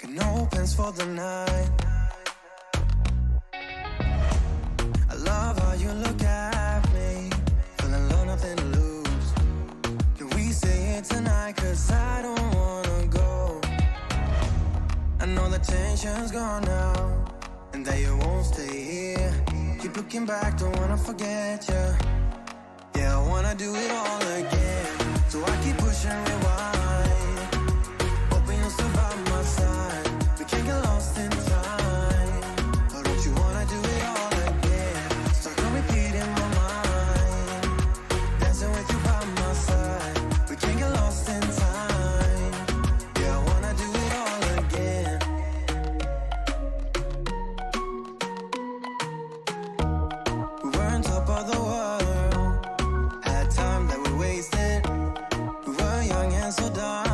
no plans for the night. I love how you look at me, feeling low, nothing to lose. Can we say it tonight? Cause I don't wanna go. I know the tension's gone now, and that you won't stay here. Keep looking back, don't wanna forget you. Yeah, I wanna do it all again. So I keep pushing rewind, hoping you'll still by my side. We can't get lost in time. Oh, don't you wanna do it all again? Stuck on repeat in my mind, dancing with you by my side. We can't get lost in time. Yeah, I wanna do it all again. We were on top of the world, had time that we wasted. We were young and so dumb.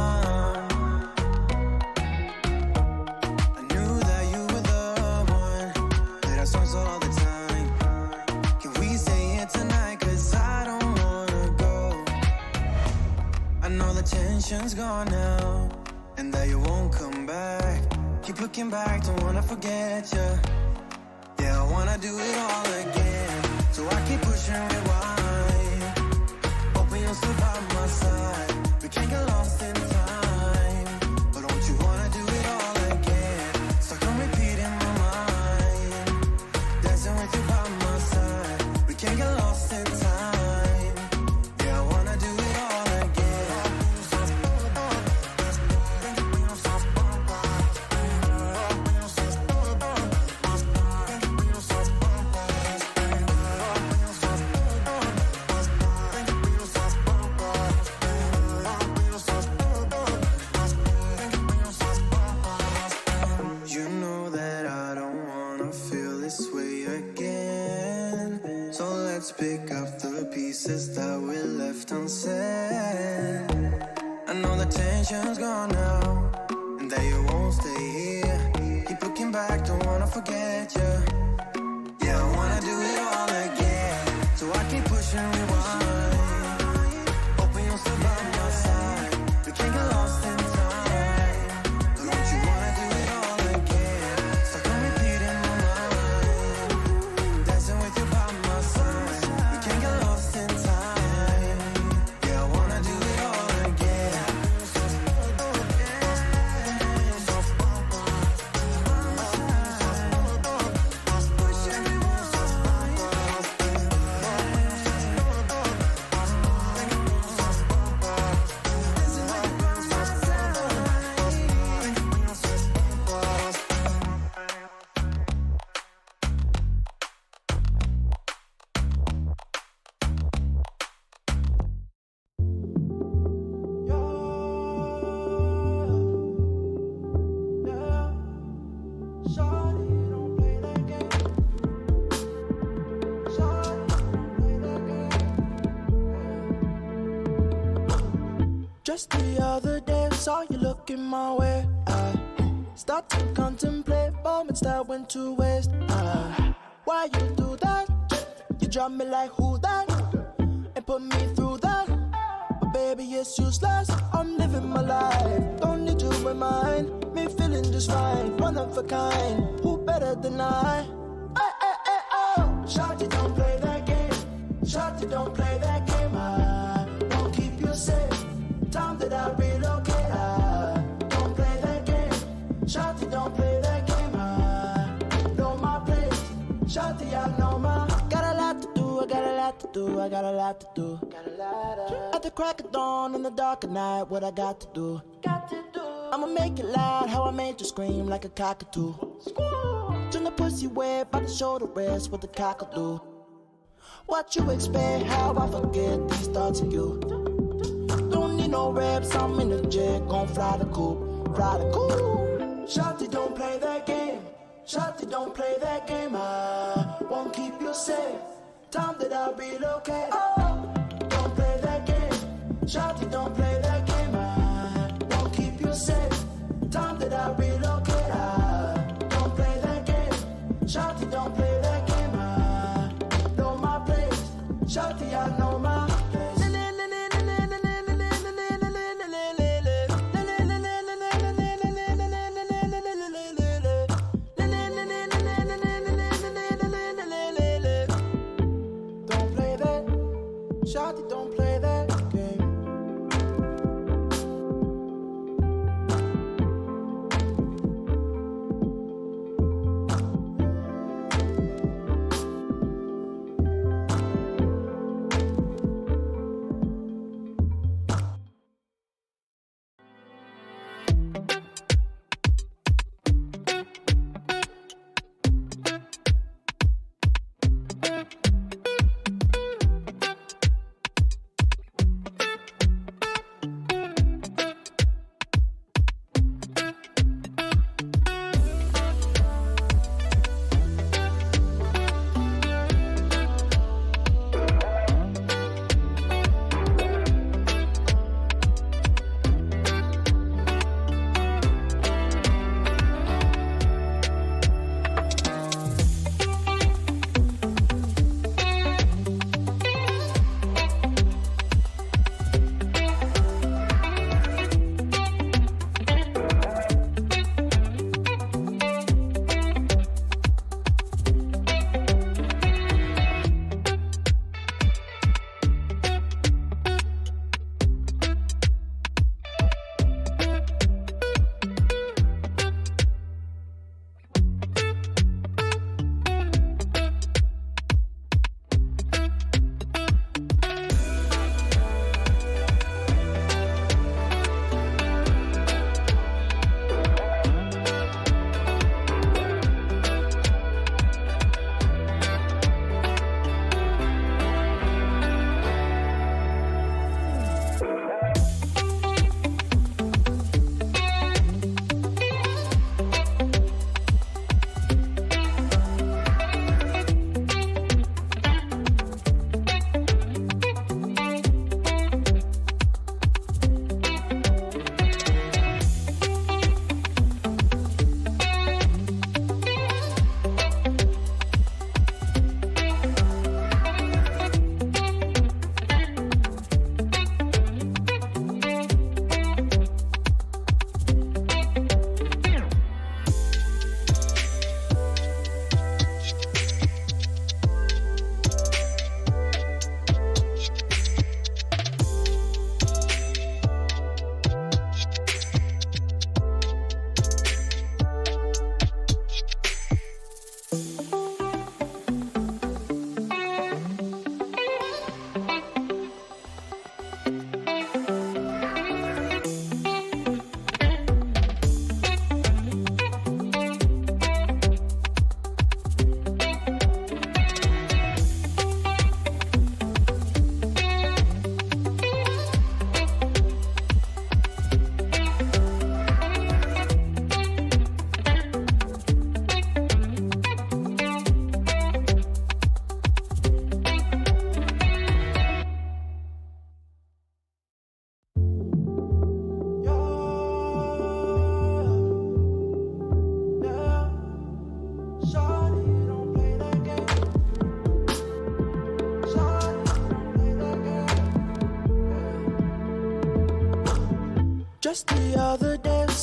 I knew that you were the one, played our songs all the time. Can we say it tonight? Cause I don't wanna go. I know the tension's gone now, and that you won't come back. Keep looking back, don't wanna forget you. Yeah, I wanna do it all again. So I keep pushing rewind, hoping you'll still by my side. We can't get lost in time. But don't you wanna do it all again? Stuck on repeat in my mind, dancing with you by my side. We can't get lost in time. Yeah, I wanna do it all again. You know that I don't wanna feel this way again. So let's pick up the pieces that we left unsaid. I know the tension's gone now, and that you won't stay here. Keep looking back, don't wanna forget you. Yeah, I wanna do it all again. So I keep pushing rewind, hoping you'll still by my side. We can't get lost in time. But don't you wanna do it all again? Stuck on repeat in my mind, dancing with you by my side. We can't get lost in time. Yeah, I wanna do it all again. Just the other day, saw you looking my way. I start to contemplate moments that went to waste. Why you do that? You drop me like who that? And put me through that. But baby, it's useless. I'm living my life. Don't need to remind me, feeling just fine. One of a kind. Who better than I? Oh. Shawty, don't play that game. Shawty, don't play that game. I won't keep you safe. Time that I relocate, don't play that game. Shawty, don't play that game. I know my place. Shawty, I know my. Got a lot to do, I got a lot to do, I got a lot to do. At the crack of dawn in the dark of night, what I got to do? I'ma make it loud, how I made you scream like a cockatoo. Turn the pussy wet by the shoulder rest, what the cock'll do. What you expect, how I forget these thoughts of you. Don't need no reps, I'm in the jet, gon' fly the coop, fly the coop. Shawty, don't play that game. Shawty, don't play that game. I won't keep you safe. Time that I relocate. Don't play that game. Shawty, don't play that game. I won't keep you safe. Time that I relocate. Don't play that game. Shawty, don't play that game. I know my place. Shawty, I know my place.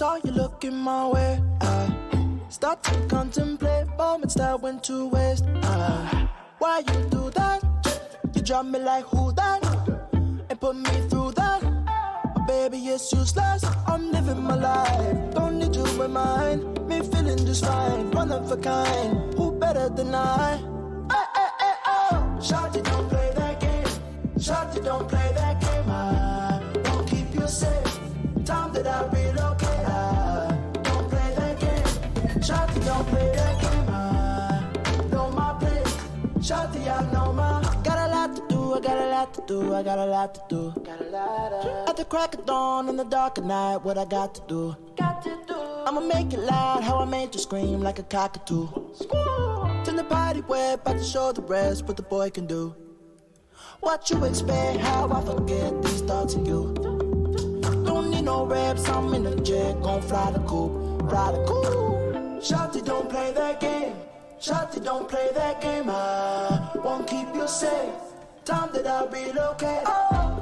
saw you looking my way, I start to contemplate moments that went to waste. Why you do that? You drop me like who that? And put me through that. Baby, it's useless. I'm living my life. Don't need you in mind. Me feeling just fine. One of a kind. Who better than I? Oh. Shawty, don't play that game. Shawty, don't play that game. I won't keep you safe. Time that I relocate. I don't play that game. Shawty, don't play that game. I know my place. Shawty, I know my. Got a lot to do. I got a lot to do. I got a lot to do. At the crack of dawn in the dark of night, what I got to do? I'ma make it loud, how I made you scream like a cockatoo. Till the party where about to show the rest what the boy can do. What you expect, how I forget these thoughts of you. Don't need no reps, I'm in the jet, gon' fly the coop, fly the coop. Shawty, don't play that game. Shawty, don't play that game. I won't keep you safe. Time that I relocate. Oh.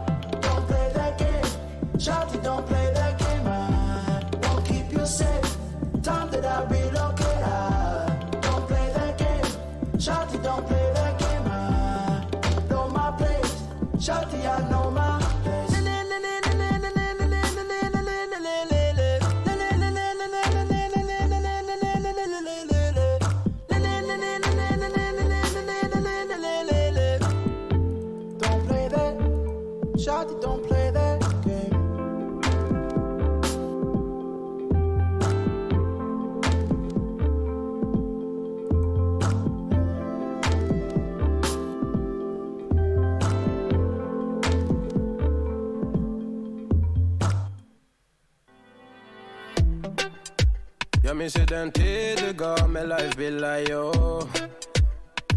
Shawty, don't play that game. I won't keep you safe. Time that I relocate. I don't play that game. Shawty, don't play that game. I know my place. Shawty, I know my place. Don't play that. Shawty, don't play that. Jag minns ju den tid du gav mig life billar, yo.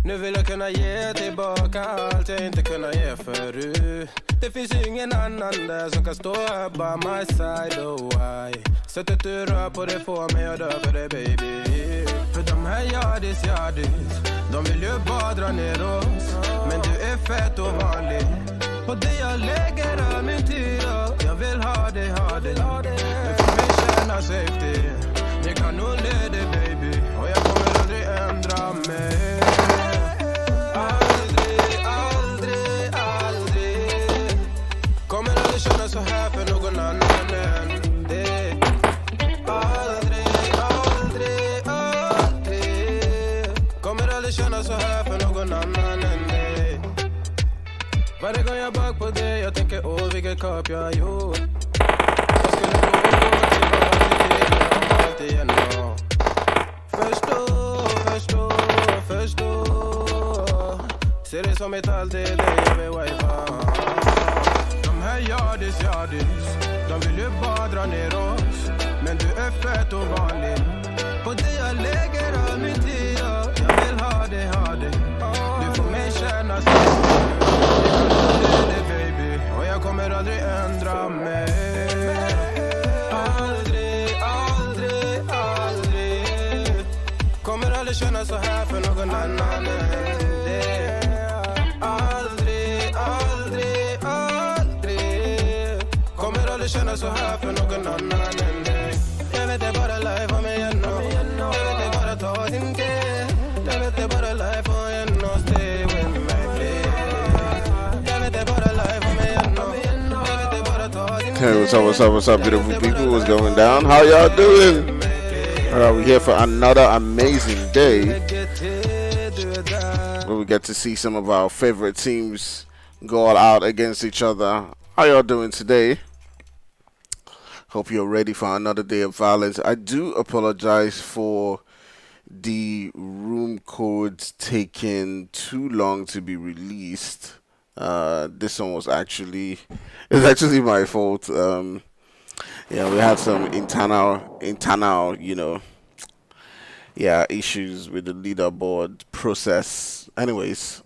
Nu vill jag kunna ge tillbaka allt jag inte kunna ge förut. Det finns ju ingen annan där som kan stå här by my side, oh why. Sättet du rör på det får mig att dö för det, baby. För de här yardis, de vill ju bara dra ner oss. Men du är fett och vanlig. Och det jag lägger av min tid, jag vill ha det. Du får mig känna safety. Jag kan nog leda, baby. Och jag kommer aldrig ändra mig. Aldrig kommer aldrig känna så här för någon annan än dig. Aldrig kommer aldrig känna så här för någon annan än dig. Varje gång jag bak på dig, jag tänker åh vilket kap jag har gjort. Jag skulle gå till igen då. Förstå. Ser det som ett allt, det är dig jag vill wipa. De här yardis, de vill ju bara dra ner oss. Men du är fett och vanlig. På det jag lägger av min tid, jag vill ha det. Du får mig känna sig. Det baby, och jag kommer aldrig ändra mig. Kommer aldrig känna så här för någon annan än dig. Aldrig kommer aldrig känna så här för någon annan än dig. Jag vet det bara life om igen. Jag vet det bara ta sin tid. Jag vet det bara life om igen och stay with me please. Jag vet det bara life om igen. Jag vet det bara ta sin tid. Hey, what's up, beautiful people? What's going down? How y'all doing? We're here for another amazing day where we get to see some of our favorite teams go all out against each other. How y'all doing today? Hope you're ready for another day of violence. I do apologize for the room codes taking too long to be released. This one was actually my fault. Yeah, we had some internal, issues with the leaderboard process. Anyways,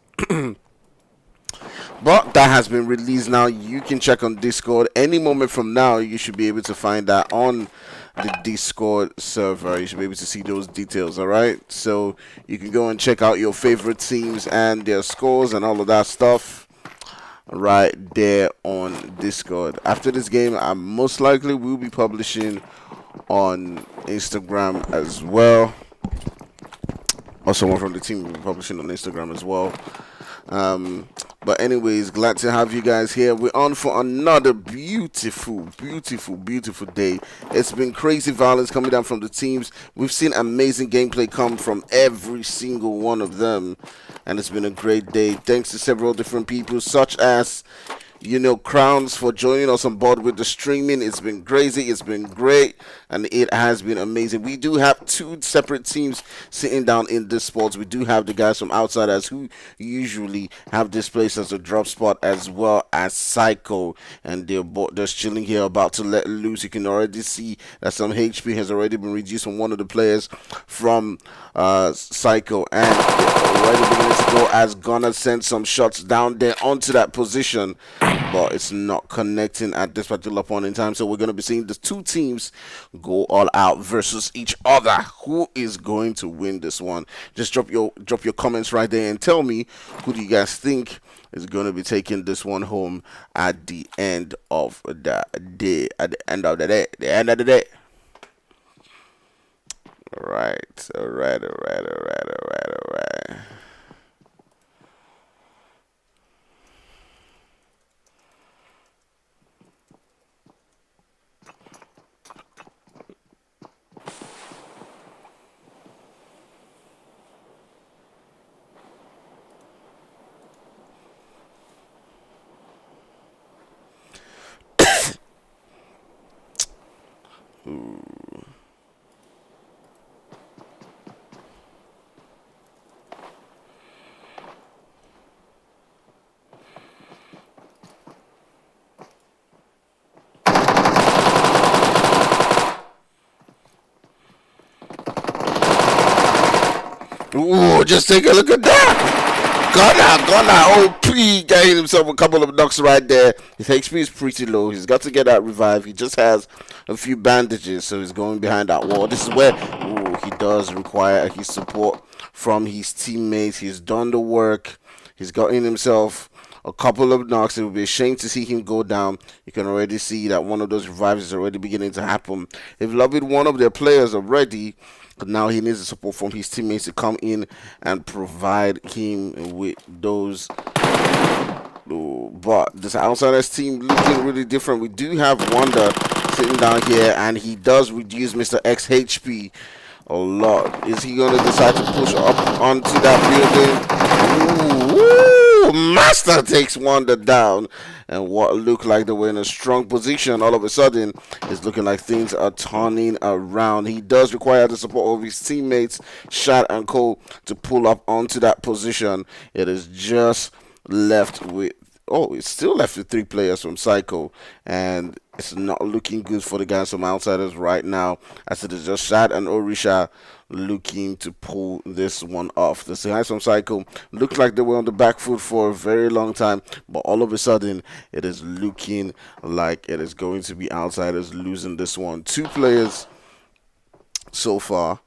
but that has been released now. You can check on Discord any moment from now. You should be able to find that on the Discord server. You should be able to see those details. All right, so you can go and check out your favorite teams and their scores and all of that stuff right there on Discord. After this game, I most likely will be publishing on Instagram as well. Or someone from the team will be publishing on Instagram as well. But anyways, glad to have you guys here. We're on for another beautiful day. It's been crazy violence coming down from the teams. We've seen amazing gameplay come from every single one of them, and it's been a great day. Thanks to several different people, such as Crowns, for joining us on board with the streaming. It's been crazy, it's been great, and it has been amazing. We do have two separate teams sitting down in this spot. We do have the guys from Outsiders who usually have this place as a drop spot, as well as Psycho, and they're just chilling here, about to let loose. You can already see that some HP has already been reduced from one of the players from Psycho, and they're already beginning to go as Gunner sends some shots down there onto that position, but it's not connecting at this particular point in time. So we're going to be seeing the two teams go all out versus each other. Who is going to win this one? Just drop your comments right there and tell me, who do you guys think is going to be taking this one home at the end of the day? At the end of the day. All right. Ooh, just take a look at that. Gunner, OP, getting himself a couple of knocks right there. His HP is pretty low. He's got to get that revive. He just has a few bandages, so he's going behind that wall. This is where he does require his support from his teammates. He's done the work. He's gotten himself a couple of knocks. It would be a shame to see him go down. You can already see that one of those revives is already beginning to happen. They've lobbied one of their players already, but now he needs the support from his teammates to come in and provide him with those. But this Outsiders team looking really different. We do have Wonder sitting down here, and he does reduce Mr. X HP a lot. Is he going to decide to push up onto that building? Ooh, Master takes Wonder down, and what looked like they were in a strong position, all of a sudden it's looking like things are turning around. He does require the support of his teammates Shad and Cole to pull up onto that position. It is just left with it's still left with 3 players from Psycho, and it's not looking good for the guys from Outsiders right now, as it is just Shad and Orisha looking to pull this one off. The guys from Psycho looked like they were on the back foot for a very long time, but all of a sudden it is looking like it is going to be Outsiders losing this one. 2 players so far.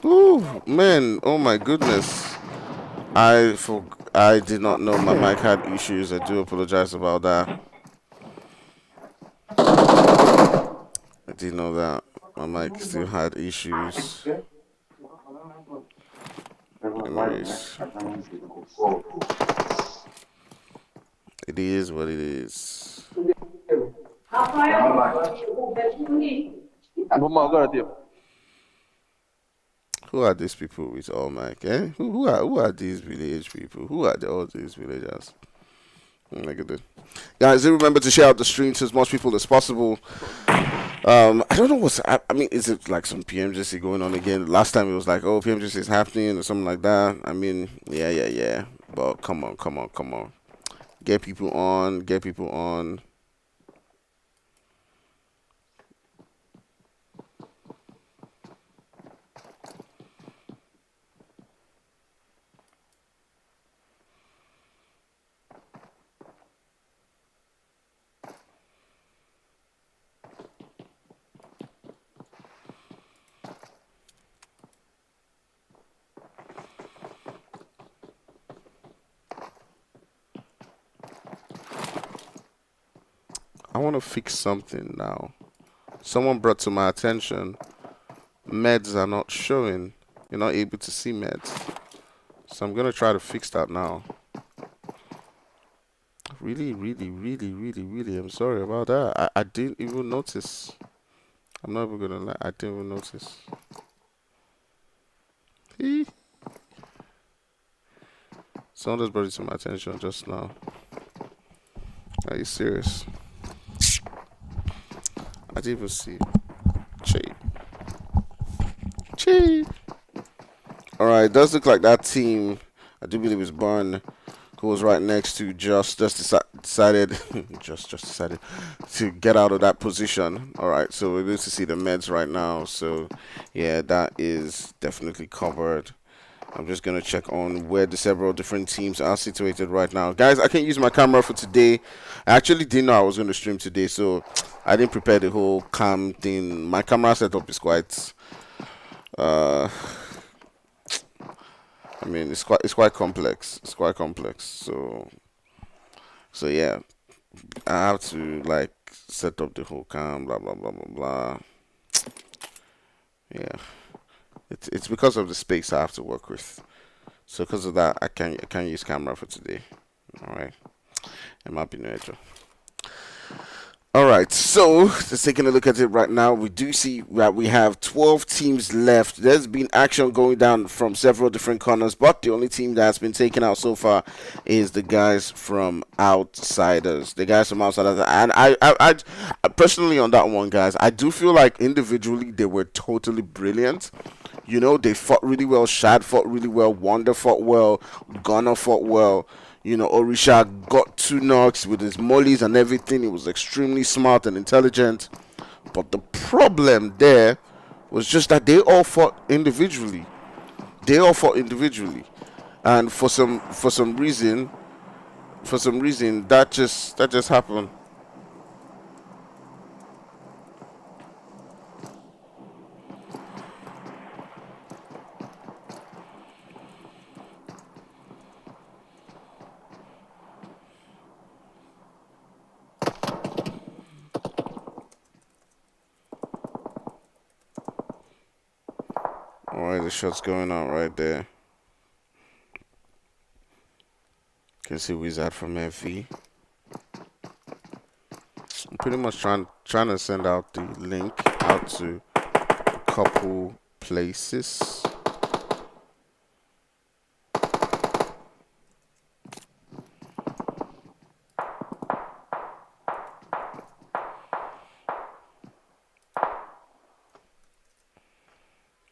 Ooh, man, oh my goodness. I did not know my mic had issues. I do apologize about that. I didn't know that my mic still had issues. Anyways, it is what it is. Who are these people with all mic? Eh? Who are these village people? Who are all these villagers? Oh my goodness. Guys, do remember to share out the stream to as much people as possible. I don't know I mean, is it like some PMGC going on again? Last time it was like, oh, PMGC is happening or something like that. I mean, yeah. But come on. Get people on. I want to fix something now. Someone brought to my attention, meds are not showing. You're not able to see meds. So I'm going to try to fix that now. Really, I'm sorry about that. I didn't even notice. I'm not even going to lie. I didn't even notice. Someone just brought it to my attention just now. Are you serious? I didn't even see. Cheap. Alright, it does look like that team, I do believe it's Barn, who was right next to just decided just decided to get out of that position. Alright, so we're able to see the meds right now. So yeah, that is definitely covered. I'm just going to check on where the several different teams are situated right now. Guys, I can't use my camera for today. I actually didn't know I was going to stream today, so I didn't prepare the whole cam thing. My camera setup is quite... I mean, it's quite complex. It's quite complex. So yeah, I have to like set up the whole cam, blah blah blah blah blah. Yeah. It's because of the space I have to work with. So because of that, I can't use camera for today. All right, it might be no. All right, so just taking a look at it right now, we do see that we have 12 teams left. There's been action going down from several different corners, but the only team that's been taken out so far is the guys from Outsiders. The guys from Outsiders, and I personally on that one, guys, I do feel like individually they were totally brilliant. You know, they fought really well. Shad fought really well. Wonder fought well. Gunner fought well. You know, Orisha got 2 knocks with his mollies and everything. He was extremely smart and intelligent. But the problem there was just that they all fought individually. And for some reason that just happened. Alright, the shot's going out right there. You can see Wizard from FV. I'm pretty much trying to send out the link out to a couple places.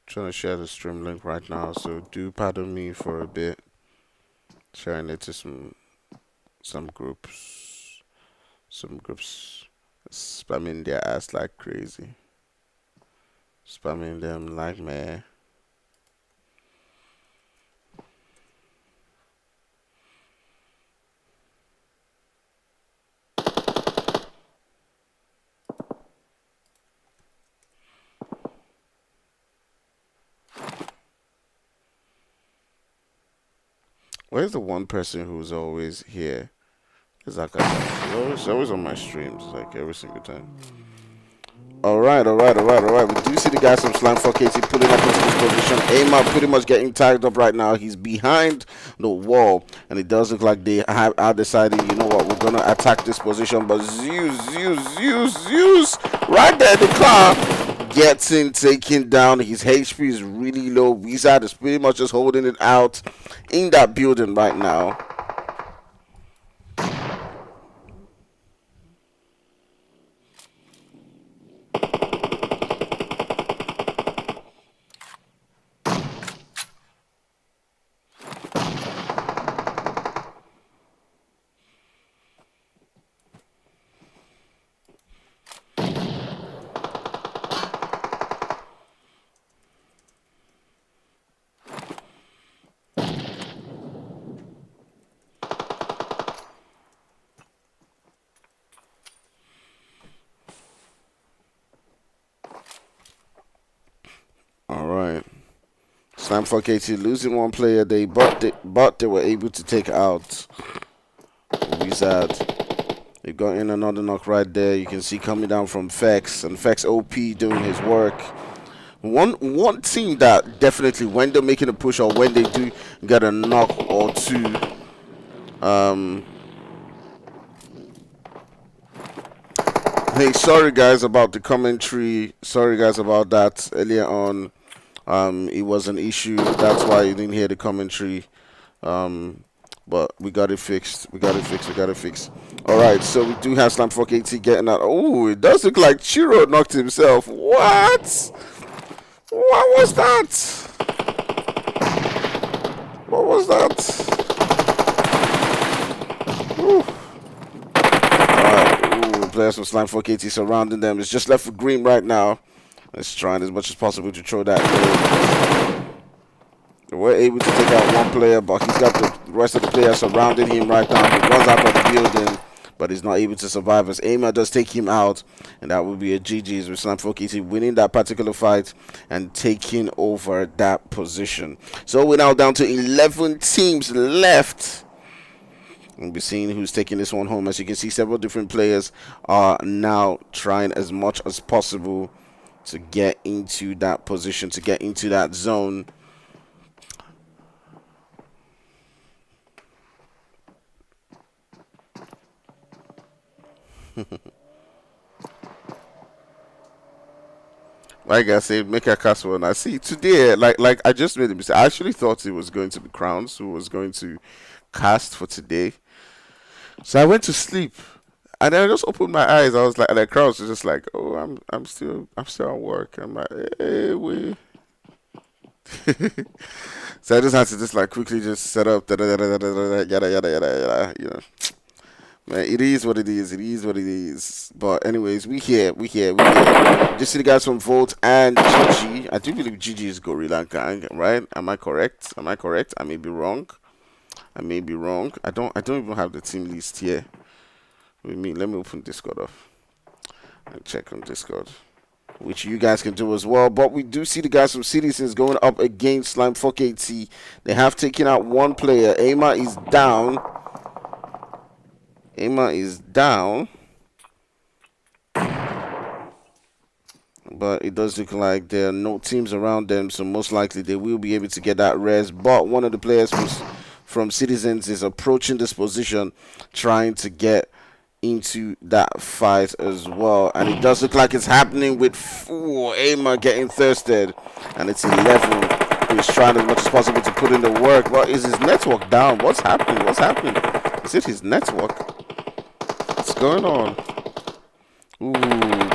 Trying to share the stream link right now, so do pardon me for a bit. Sharing it to some groups. Some groups spamming their ass like crazy. Spamming them like man. Where's the one person who's always here? It's that guy. He's always on my streams, like every single time. Alright. We do see the guys from Slam for KT pulling up into this position. Aima pretty much getting tied up right now. He's behind the wall, and it does look like they are deciding, you know what, we're gonna attack this position. But Zeus, right there in the car, gets in, taken down. His HP is really low. Wizard is pretty much just holding it out in that building right now. Alright. Slam for KT losing one player, but they were able to take out Wizard. They got in another knock right there. You can see coming down from Fex, and Fex OP doing his work. One team that definitely, when they're making a push or when they do get a knock or two, hey, sorry guys about the commentary. Sorry guys about that earlier on. It was an issue. That's why you didn't hear the commentary. But we got it fixed. We got it fixed. Alright, so we do have Slam 4KT getting out. Oh, it does look like Chiro knocked himself. What? What was that? What was that? Ooh. Alright, players from Slam 4KT surrounding them. It's just left for Green right now. Let's try as much as possible to throw that in. We're able to take out one player, but he's got the rest of the players surrounding him right now. He runs out of the building, but he's not able to survive as Aima does take him out, and that will be a GG's with Slam 4KT winning that particular fight and taking over that position. So we're now down to 11 teams left. We'll be seeing who's taking this one home. As you can see, several different players are now trying as much as possible to get into that position, to get into that zone. Like I said, make a cast one. I see today, like I just made a mistake. I actually thought it was going to be Crowns who was going to cast for today. So I went to sleep. And then I just opened my eyes. I was like, and the Crowns was just like, oh, I'm still at work. I'm like, hey, we. So I just had to just like quickly just set up yada, you know. Man, it is what it is. But anyways, we here. Just see the guys from Volt and Gigi. I do believe Gigi is Gorilla Gang, right? Am I correct? I may be wrong. I don't even have the team list here. Let me open Discord off and check on Discord, which you guys can do as well. But we do see the guys from Citizens going up against Slime 4KT. They have taken out one player. Aima is down. But it does look like there are no teams around them, so most likely they will be able to get that res. But one of the players from Citizens is approaching this position, trying to get into that fight as well. And it does look like it's happening with Aima getting thirsted. And it's 11. He's trying as much as possible to put in the work. Well, is his network down? What's happening? Is it his network? What's going on? Ooh,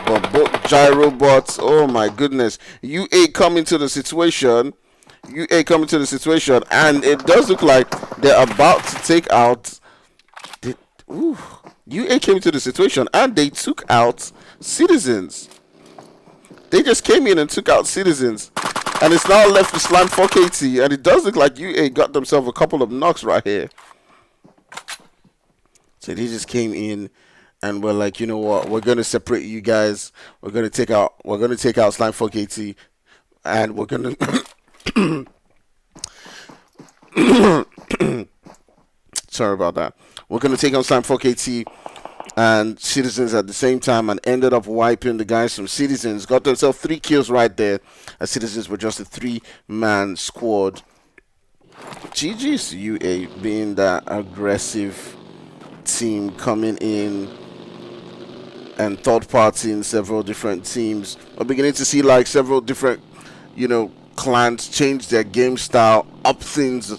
but both gyro bots. Oh my goodness. UA coming to the situation. UA coming to the situation, and it does look like they're about to take out. UA came into the situation, and they took out Citizens. They just came in and took out Citizens, and it's now left to Slime 4KT, and it does look like UA got themselves a couple of knocks right here. So they just came in and we're like, you know what, we're gonna separate you guys. We're gonna take out Slime 4KT, and we're gonna sorry about that. We're gonna take out Slime 4KT and Citizens at the same time, and ended up wiping the guys from Citizens. Got themselves 3 kills right there, as Citizens were just a 3-man squad. GG's UA being that aggressive team coming in and third party in several different teams. We're beginning to see like several different, clans change their game style, up things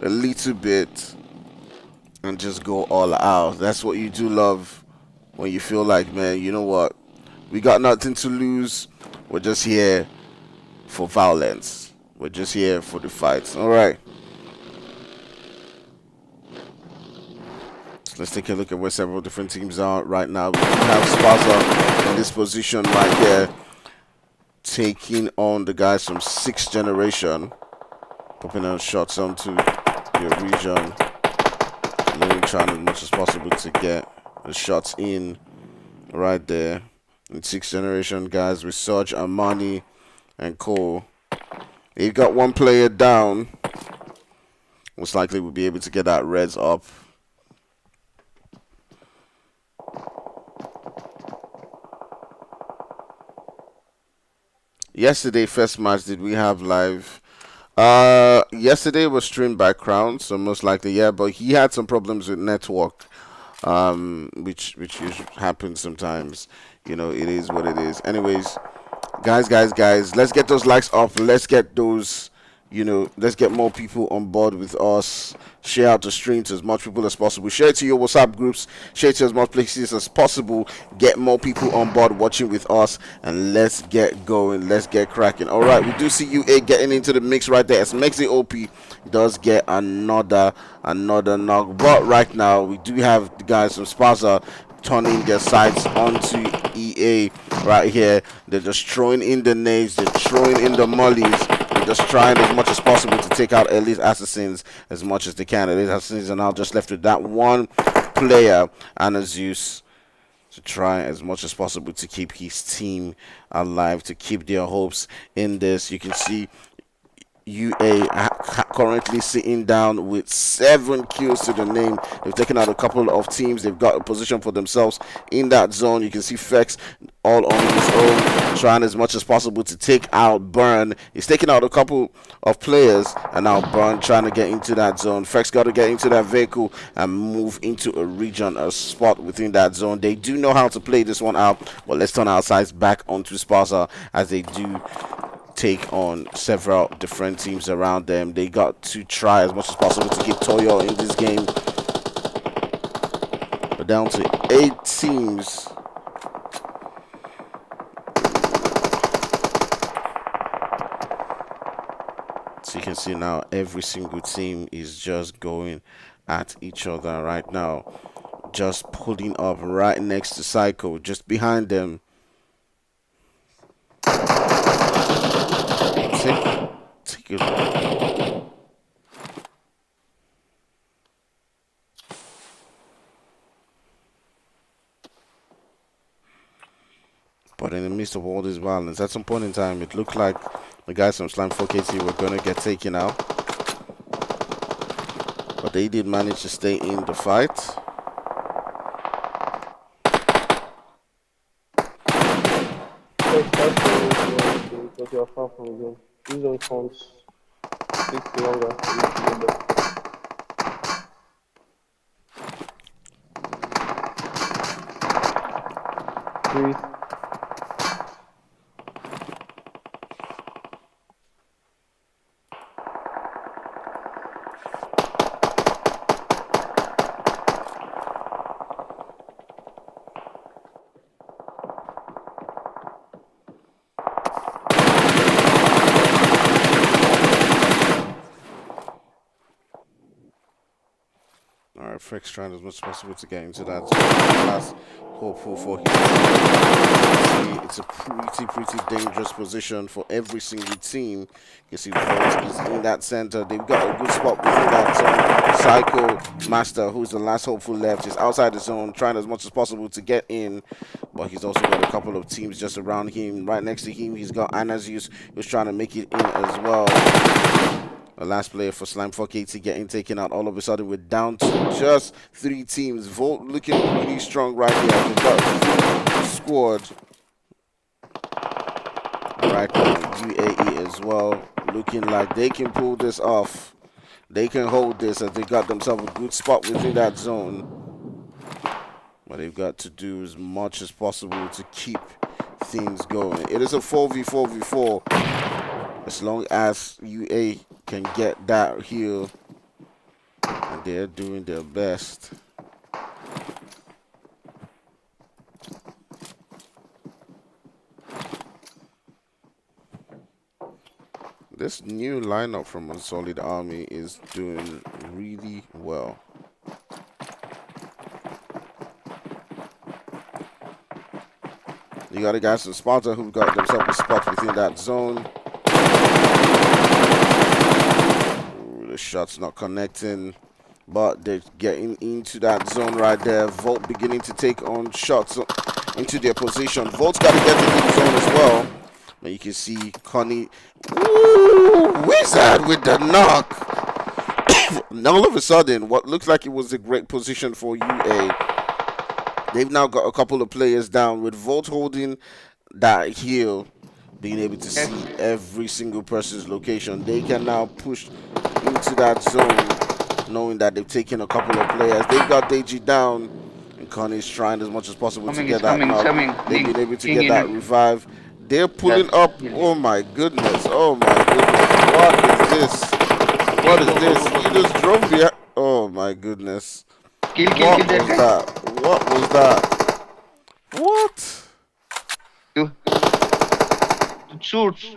a little bit, and just go all out. That's what you do love when you feel like, man, you know what? We got nothing to lose. We're just here for violence. We're just here for the fights. All right. Let's take a look at where several different teams are right now. We have Sparta in this position right here, taking on the guys from 6th generation, popping out shots onto your region. Really trying as much as possible to get the shots in right there. In 6th generation guys with Surge, Armani, and Cole. They've got 1 player down. Most likely we'll be able to get that Reds up. Yesterday, first match did we have live? Yesterday was streamed by Crown, so most likely, yeah, but he had some problems with network, which usually happens sometimes. It is what it is. Anyways, guys, let's get those likes up. Let's get those, let's get more people on board with us. Share out the stream to as much people as possible. Share it to your WhatsApp groups. Share it to as much places as possible. Get more people on board watching with us, and let's get going. Let's get cracking. All right, we do see UA getting into the mix right there. As Mexi OP does get another knock, but right now we do have the guys from Sparta turning their sights onto EA right here. They're just throwing in the nades. They're throwing in the mollies. Just trying as much as possible to take out Elite Assassins as much as they can. Elite Assassins are now just left with that 1 player and a Zeus to try as much as possible to keep his team alive, to keep their hopes in this. You can see UA currently sitting down with 7 kills to the name. They've taken out a couple of teams. They've got a position for themselves in that zone. You can see Fex all on his own, trying as much as possible to take out Burn. He's taking out a couple of players, and now Burn trying to get into that zone. Fex got to get into that vehicle and move into a region, a spot within that zone. They do know how to play this one out, but let's turn our sights back onto Sparta as they do take on several different teams around them. They got to try as much as possible to get Toyo in this game. We're down to 8 teams. So you can see now every single team is just going at each other right now. Just pulling up right next to Psycho, just behind them. Take it. But in the midst of all this violence, at some point in time, it looked like the guys from Slime 4KT were going to get taken out. But they did manage to stay in the fight. Because you are far from the game. Use those phones. Take longer. Breathe. Frick's trying as much as possible to get into that. That's hopeful for him. See, it's a pretty dangerous position for every single team. You see, Volt is in that center. They've got a good spot within that zone. Psycho Master, who's the last hopeful left, is outside the zone, trying as much as possible to get in. But he's also got a couple of teams just around him. Right next to him, he's got Anazius, who's trying to make it in as well. The last player for Slime 4KT getting taken out. All of a sudden, we're down to just 3 teams. Volt looking really strong right here. We've got a squad. Right now, UAE as well, looking like they can pull this off. They can hold this as they got themselves a good spot within that zone. What they've got to do as much as possible to keep things going. It is a 4v4v4. As long as UA can get that here, and they're doing their best. This new lineup from Unsolid Army is doing really well. You got the guys from Sparta who got themselves a spot within that zone. Ooh, the shot's not connecting, but they're getting into that zone right there. Volt beginning to take on shots into their position. Volt's got to get into the zone as well. But you can see Connie, ooh, Wizard with the knock. And all of a sudden, what looks like it was a great position for UA, they've now got a couple of players down with Volt holding that heel, being able to see every single person's location. They can now push into that zone, knowing that they've taken a couple of players. They've got Deji down, and Connie's trying as much as possible to get that knock. They've been able to get that revive. They're pulling up. Oh my goodness. Oh my goodness. What is this? You just drove behind. Oh my goodness. What was that? What was that? What? Shoots.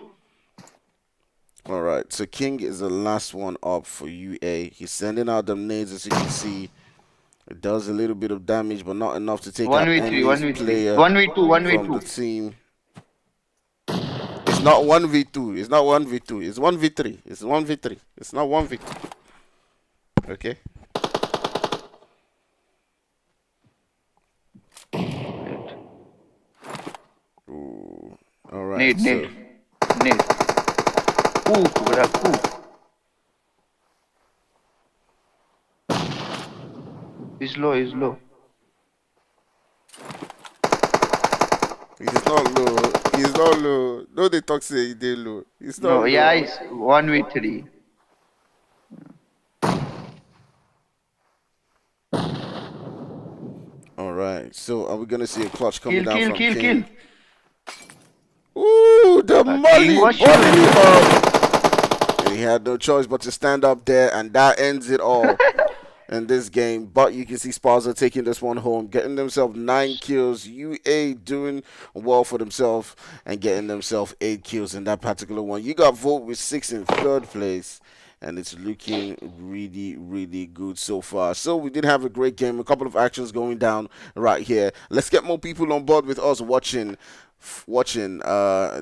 Alright, so King is the last one up for UA. He's sending out them nades, as you can see. It does a little bit of damage, but not enough to take out any player 1v2 from the team. It's not 1v2. It's not 1v2. It's 1v3. It's 1v3. It's not 1v2. Okay. Ooh. All right. Need. Ooh, He's low. He's not low. He's not low. No, they talk say he did low. He's not low. Yeah, it's 1v3. All right. So are we gonna see a clutch coming down from Kill. King? Ooh, the molly up. And he had no choice but to stand up there, and that ends it all in this game. But you can see Sparza taking this one home, getting themselves 9 kills. UA doing well for themselves and getting themselves 8 kills in that particular one. You got Volt with 6 in 3rd place. And it's looking really good so far. So we did have a great game, a couple of actions going down right here. Let's get more people on board with us watching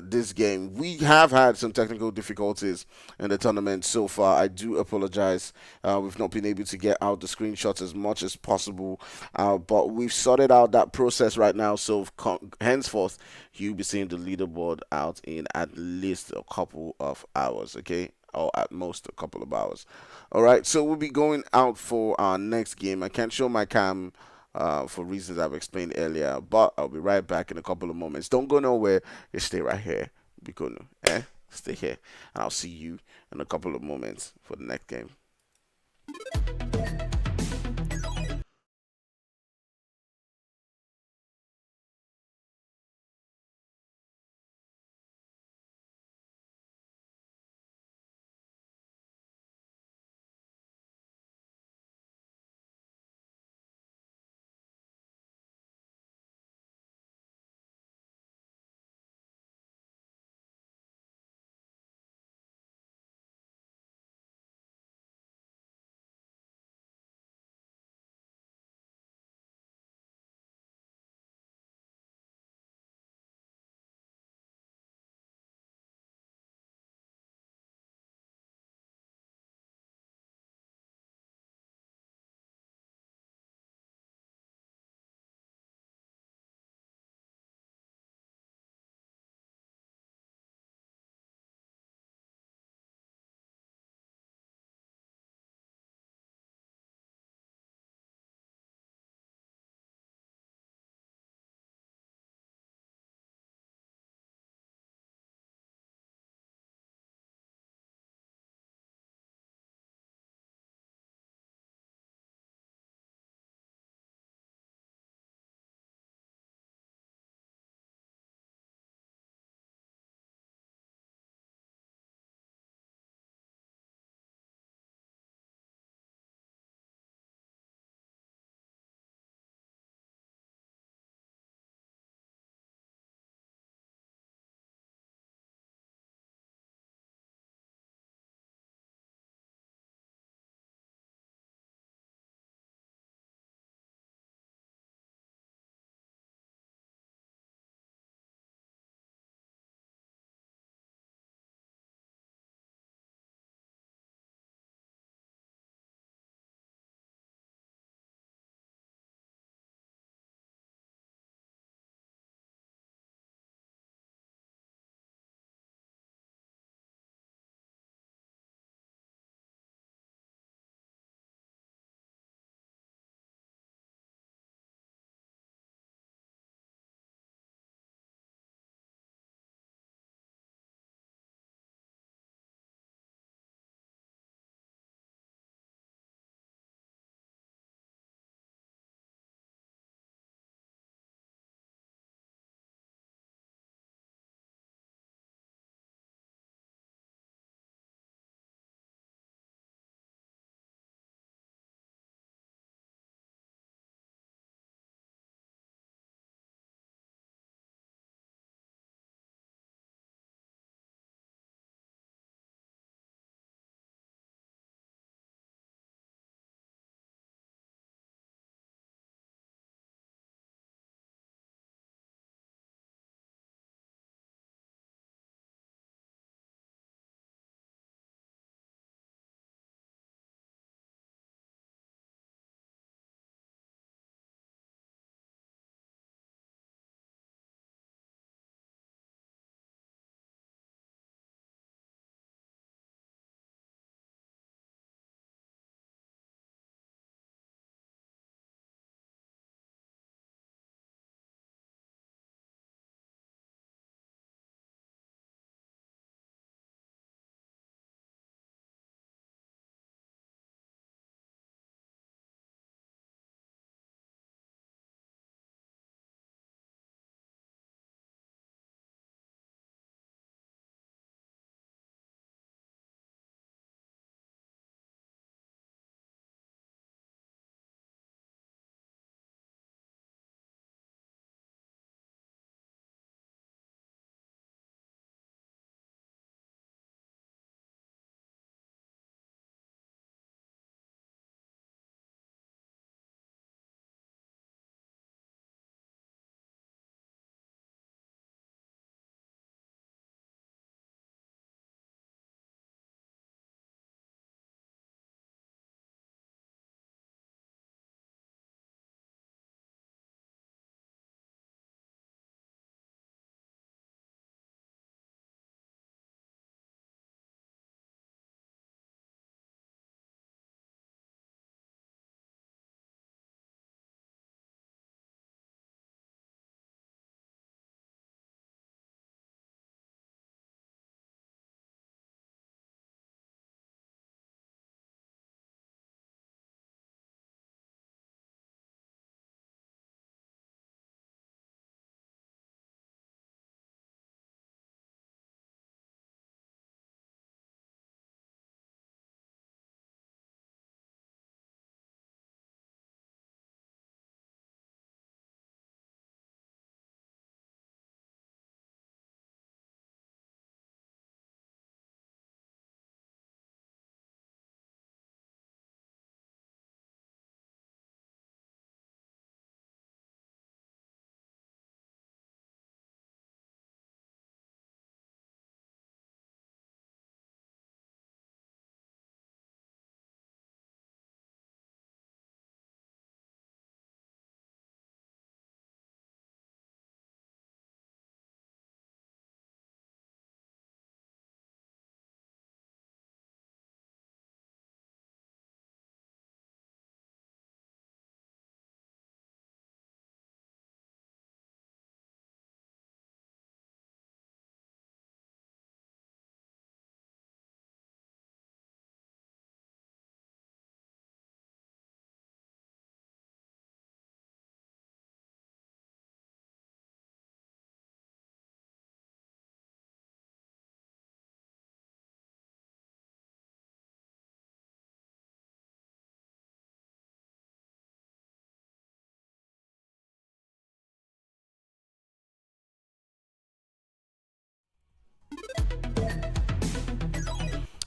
this game. We have had some technical difficulties in the tournament so far. I do apologize. We've not been able to get out the screenshots as much as possible, but we've sorted out that process right now. So henceforth, you'll be seeing the leaderboard out in at least a couple of hours. Okay. Or at most a couple of hours. All right, so we'll be going out for our next game. I can't show my cam for reasons I've explained earlier, but I'll be right back in a couple of moments. Don't go nowhere. Just stay right here. Stay here, and I'll see you in a couple of moments for the next game.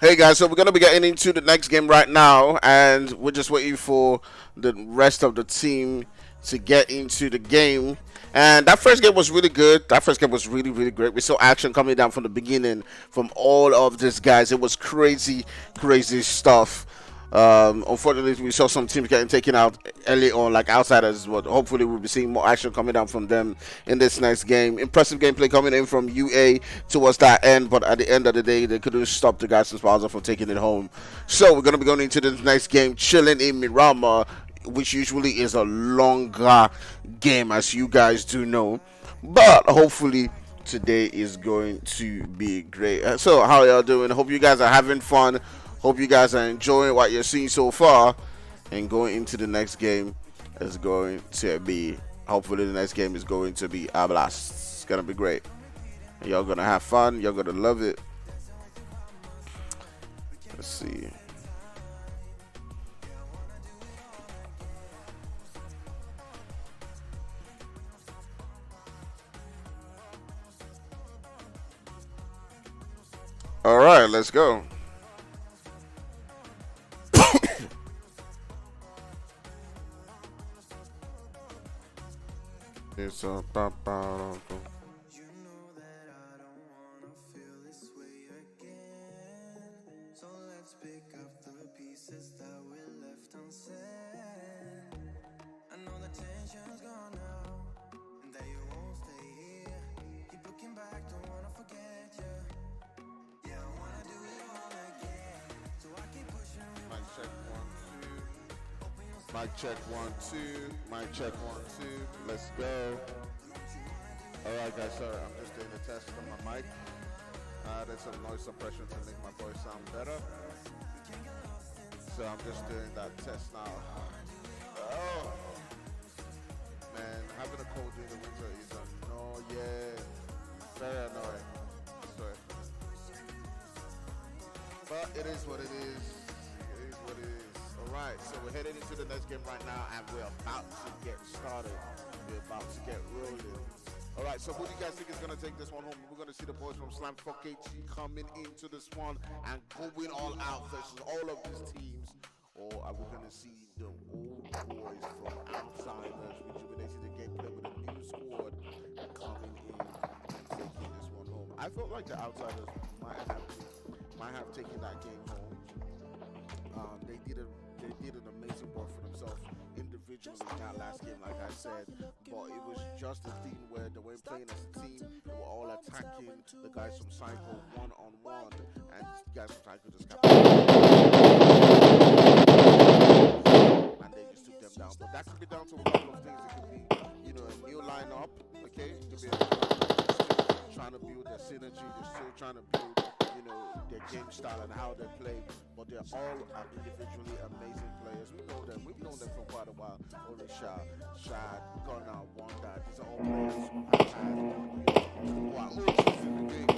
Hey guys, so we're gonna be getting into the next game right now, and we're just waiting for the rest of the team to get into the game. And that first game was really good. That first game was really, really great. We saw action coming down from the beginning from all of these guys. It was crazy, crazy stuff. Unfortunately, we saw some teams getting taken out early on, like outsiders, but hopefully we'll be seeing more action coming down from them in this next game. Impressive gameplay coming in from UA towards that end, but at the end of the day, they couldn't stop the guys from Spaza from taking it home. So we're going to be going into this next game, chilling in Miramar, which usually is a longer game, as you guys do know. But hopefully today is going to be great. So how y'all doing? Hope you guys are having fun. Hope you guys are enjoying what you're seeing so far. And going into the next game is going to be, hopefully the next game is going to be a blast. It's going to be great. Y'all going to have fun. Y'all going to love it. Let's see. All right, let's go. It's a You know that I don't wanna feel this way again. So let's pick up the pieces that we left unsaid. I know the tension's gone now, and that you won't stay here. Keep looking back, don't wanna forget you. Yeah, I wanna do it all again. So I keep pushing. Mic check 1 2. Mic check 1 2. Mic check 1 2. Let's go. All right, guys. Sorry, I'm just doing a test on my mic. There's some noise suppression to make my voice sound better. So I'm just doing that test now. Oh man, having a cold during the winter is annoying. Very annoying. Sorry. But it is what it is. It is what it is. Alright, so we're heading into the next game right now, and we're about to get started. We're about to get rolling. Alright, so who do you guys think is going to take this one home? We're going to see the boys from Slam 4KG coming into this one and going all out versus all of these teams. Or are we going to see the old boys from Outsiders rejuvenating the gameplay with a new squad coming in and taking this one home? I felt like the Outsiders might have taken that game home. They did an amazing work for themselves individually in that last game, like I said, but it was just a thing where they weren't playing as a team. They were all attacking the guys from Psycho one-on-one, and the guys from Psycho just kept and they just took them down. But that could be down to a couple of things. It could be, a new lineup, okay? It could be still trying to build their synergy. They're still trying to build their game style and how they play, but they're all individually amazing players. We know them. We've known them for quite a while. Only Shad, Gunnar, Wanda. These are all players who have had, who are OGs in the game,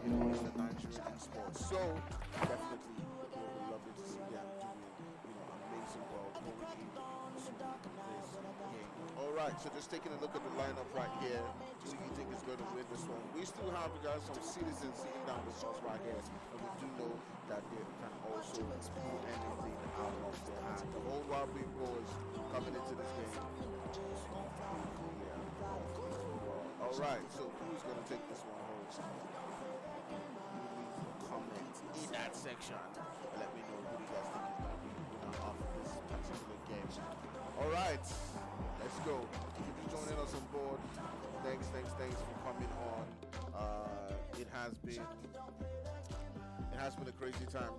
in the Nigerian esports. So definitely, we would love to see them doing, amazing work going into this game. All right, so just taking a look at the lineup right here. Who do you think is going to win this one? We still have some citizens sitting down with us right here, and we do know that they can also pull anything out of their hand. The whole Wild Big Boys coming into this game. Yeah. All right, so who's going to take this one home? Comment in that section and let me know who you guys think is going to be the winner of this particular game. All right, let's go. If you're joining us on board, thanks for coming on. It has been a crazy time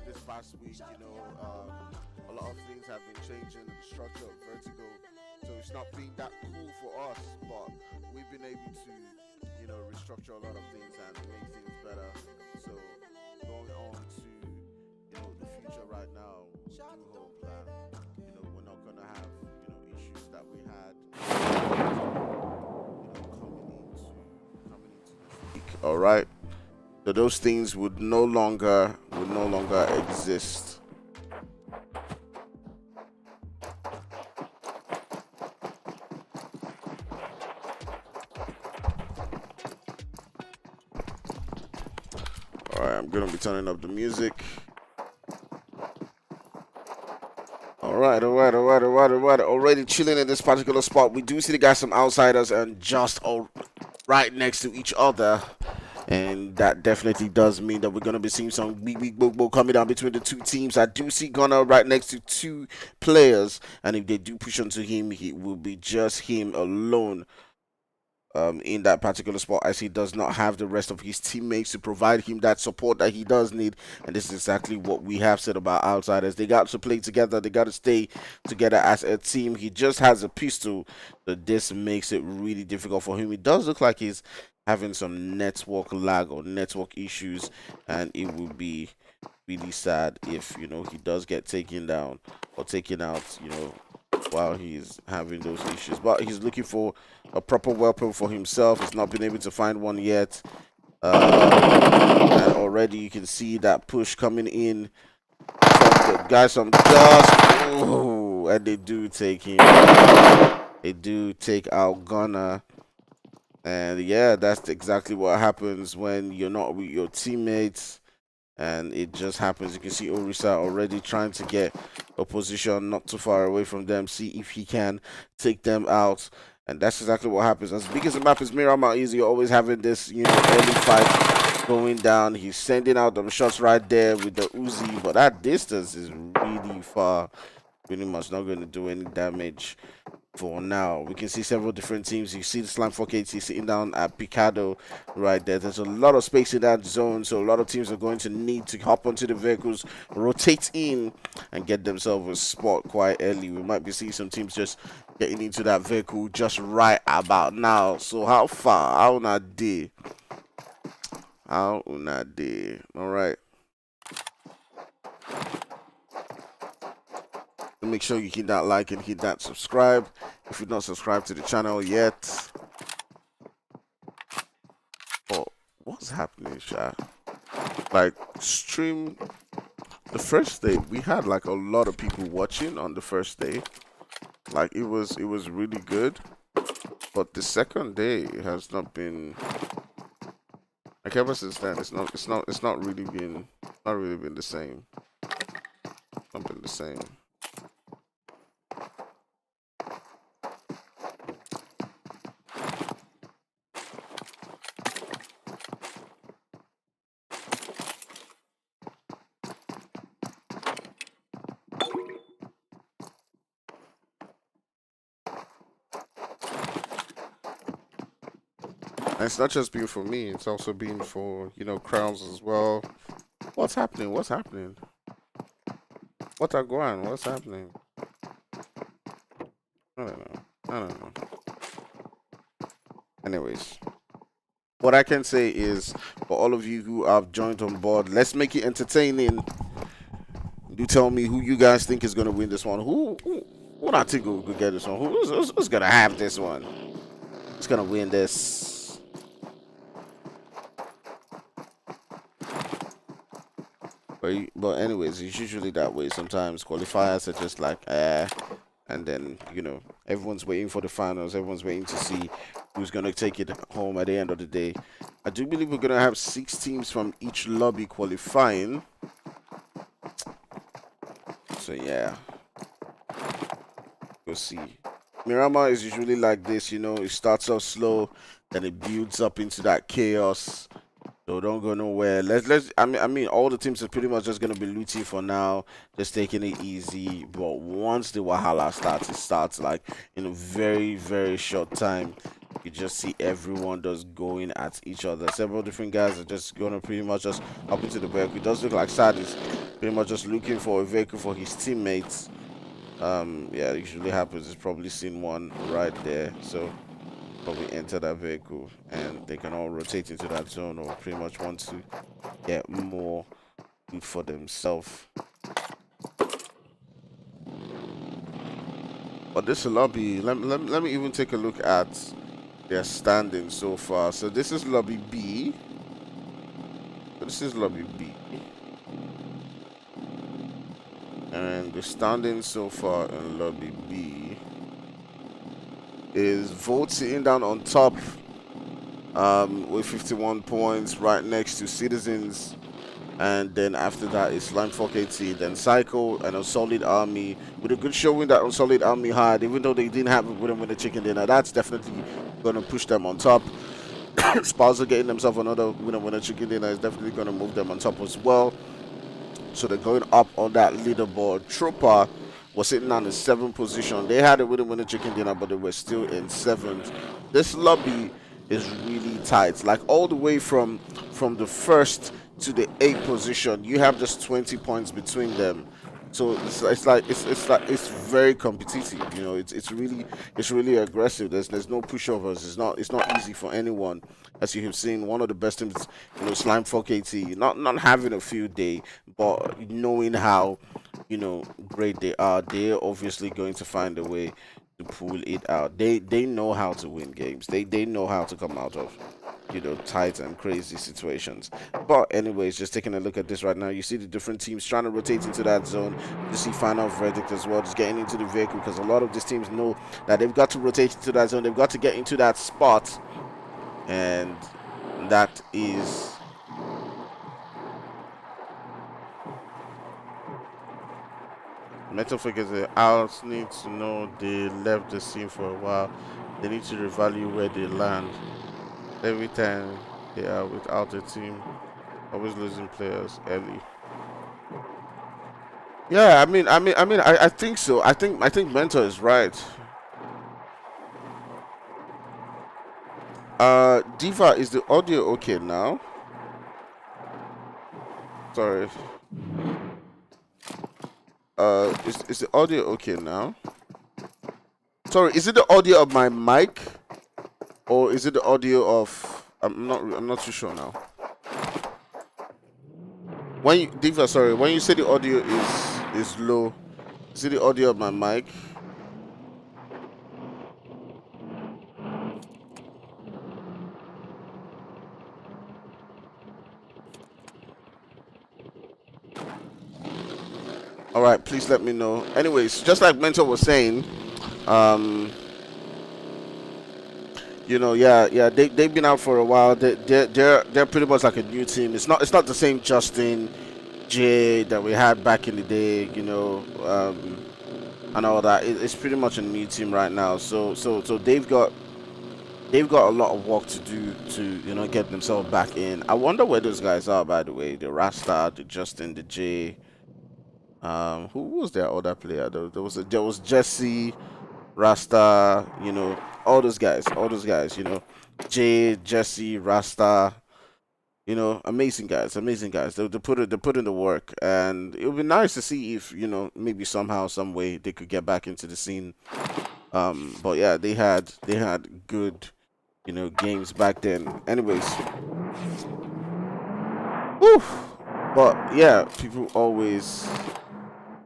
this past week. A lot of things have been changing in the structure of Vertigo, so it's not been that cool for us, but we've been able to restructure a lot of things and make things better. So going on to the future right now, we do hope that we're not gonna have issues that we had coming into this week. All right, so those things would no longer exist. All right, I'm gonna be turning up the music. Alright. Already chilling in this particular spot. We do see the guys, some outsiders, and just right next to each other. And that definitely does mean that we're going to be seeing some big ball coming down between the two teams. I do see Gunnar right next to two players. And if they do push onto him, it will be just him alone. In that particular spot, as he does not have the rest of his teammates to provide him that support that he does need. And this is exactly what we have said about outsiders. They got to play together, they got to stay together as a team. He just has a pistol, so this makes it really difficult for him. It does look like he's having some network lag or network issues, and it would be really sad if, you know, he does get taken down or taken out, you know, while he's having those issues. But he's looking for a proper weapon for himself. He's not been able to find one yet. And already you can see that push coming in from the guys from dust. Ooh, and they do take him. They do take out Gunner. And yeah, that's exactly what happens when you're not with your teammates. And it just happens. You can see Orisa already trying to get a position not too far away from them, see if he can take them out. And that's exactly what happens. As big as the map is, Miramar is, you're always having this, you know, early fight going down. He's sending out them shots right there with the Uzi, but that distance is really far. Pretty much not going to do any damage for now. We can see several different teams. You see the Slime 4KT sitting down at Picado right there. There's a lot of space in that zone, so a lot of teams are going to need to hop onto the vehicles, rotate in, and get themselves a spot quite early. We might be seeing some teams just getting into that vehicle just right about now. So how far? How not day? How not day? All right. Make sure you hit that like and hit that subscribe if you're not subscribed to the channel yet. Oh, what's happening, Sha? Like, stream the first day, we had like a lot of people watching on the first day. Like, it was really good, but the second day has not been, like, ever since then it's not really been the same. Not been the same. And it's not just been for me, it's also been for, you know, crowds as well. What's happening? What's happening? What are going? What's happening? I don't know. Anyways, what I can say is, for all of you who have joined on board, let's make it entertaining. Do tell me who you guys think is going to win this one. Who I think will get this one? Who's going to have this one? Who's going to win this? But anyways, it's usually that way. Sometimes qualifiers are just like, and then, you know, everyone's waiting for the finals. Everyone's waiting to see who's going to take it home at the end of the day. I do believe we're going to have 6 teams from each lobby qualifying. So, yeah. We'll see. Miramar is usually like this, you know. It starts off slow, then it builds up into that chaos. So don't go nowhere. I mean all the teams are pretty much just gonna be looting for now, just taking it easy. But once the Wahala starts, it starts like in a very, very short time. You just see everyone just going at each other. Several different guys are just gonna pretty much just hop into the vehicle. It does look like Sad is pretty much just looking for a vehicle for his teammates. Yeah, it usually happens. He's probably seen one right there. So probably enter that vehicle and they can all rotate into that zone, or pretty much want to get more loot for themselves. But this lobby, let me even take a look at their standing so far. So this is lobby B. And the standing so far in lobby B is Volt sitting down on top with 51 points, right next to Citizens And then after that is Slime 4KT, then Psycho and Unsolid Army with a good showing that Unsolid Army had, even though they didn't have a winner chicken dinner. That's definitely gonna push them on top. Sparza getting themselves another winner chicken dinner is definitely gonna move them on top as well. So they're going up on that leaderboard. Trooper was sitting on the 7th position. They had a winner chicken dinner, but they were still in 7th. This lobby is really tight. Like all the way from the 1st to the 8th position, you have just 20 points between them. So it's very competitive. You know, it's really aggressive. There's no pushovers. It's not easy for anyone. As you have seen, one of the best teams, you know, Slime 4KT, not having a field day, but knowing how, you know, great they are, they're obviously going to find a way to pull it out. They know how to win games. They know how to come out of, you know, tight and crazy situations. But anyways, just taking a look at this right now, you see the different teams trying to rotate into that zone. You see Final Verdict as well, just getting into the vehicle, because a lot of these teams know that they've got to rotate into that zone. They've got to get into that spot, and that is Metal Figures. The Owls need to know they left the scene for a while. They need to revalue where they land. Every time they are without a team, always losing players early. Yeah, I think so. I think Mentor is right. Diva, is the audio okay now? Sorry. Is the audio okay now? Sorry, is it the audio of my mic, or is it the audio of? I'm not too sure now. When you, Diva, sorry, when you say the audio is low, is it the audio of my mic? All right, please let me know. Anyways, just like Mentor was saying, you know, yeah, they've been out for a while. They're pretty much like a new team. It's not the same Justin J that we had back in the day, you know, and all that. It's pretty much a new team right now. So they've got a lot of work to do to, you know, get themselves back in. I wonder where those guys are, by the way. The Rasta, the Justin, the J. Who was their other player? There was Jesse, Rasta, you know, all those guys, you know, Jay, Jesse, Rasta, you know, amazing guys. They put in the work, and it would be nice to see if, you know, maybe somehow, some way they could get back into the scene. But yeah, they had good, you know, games back then. Anyways, whew. But yeah, people always.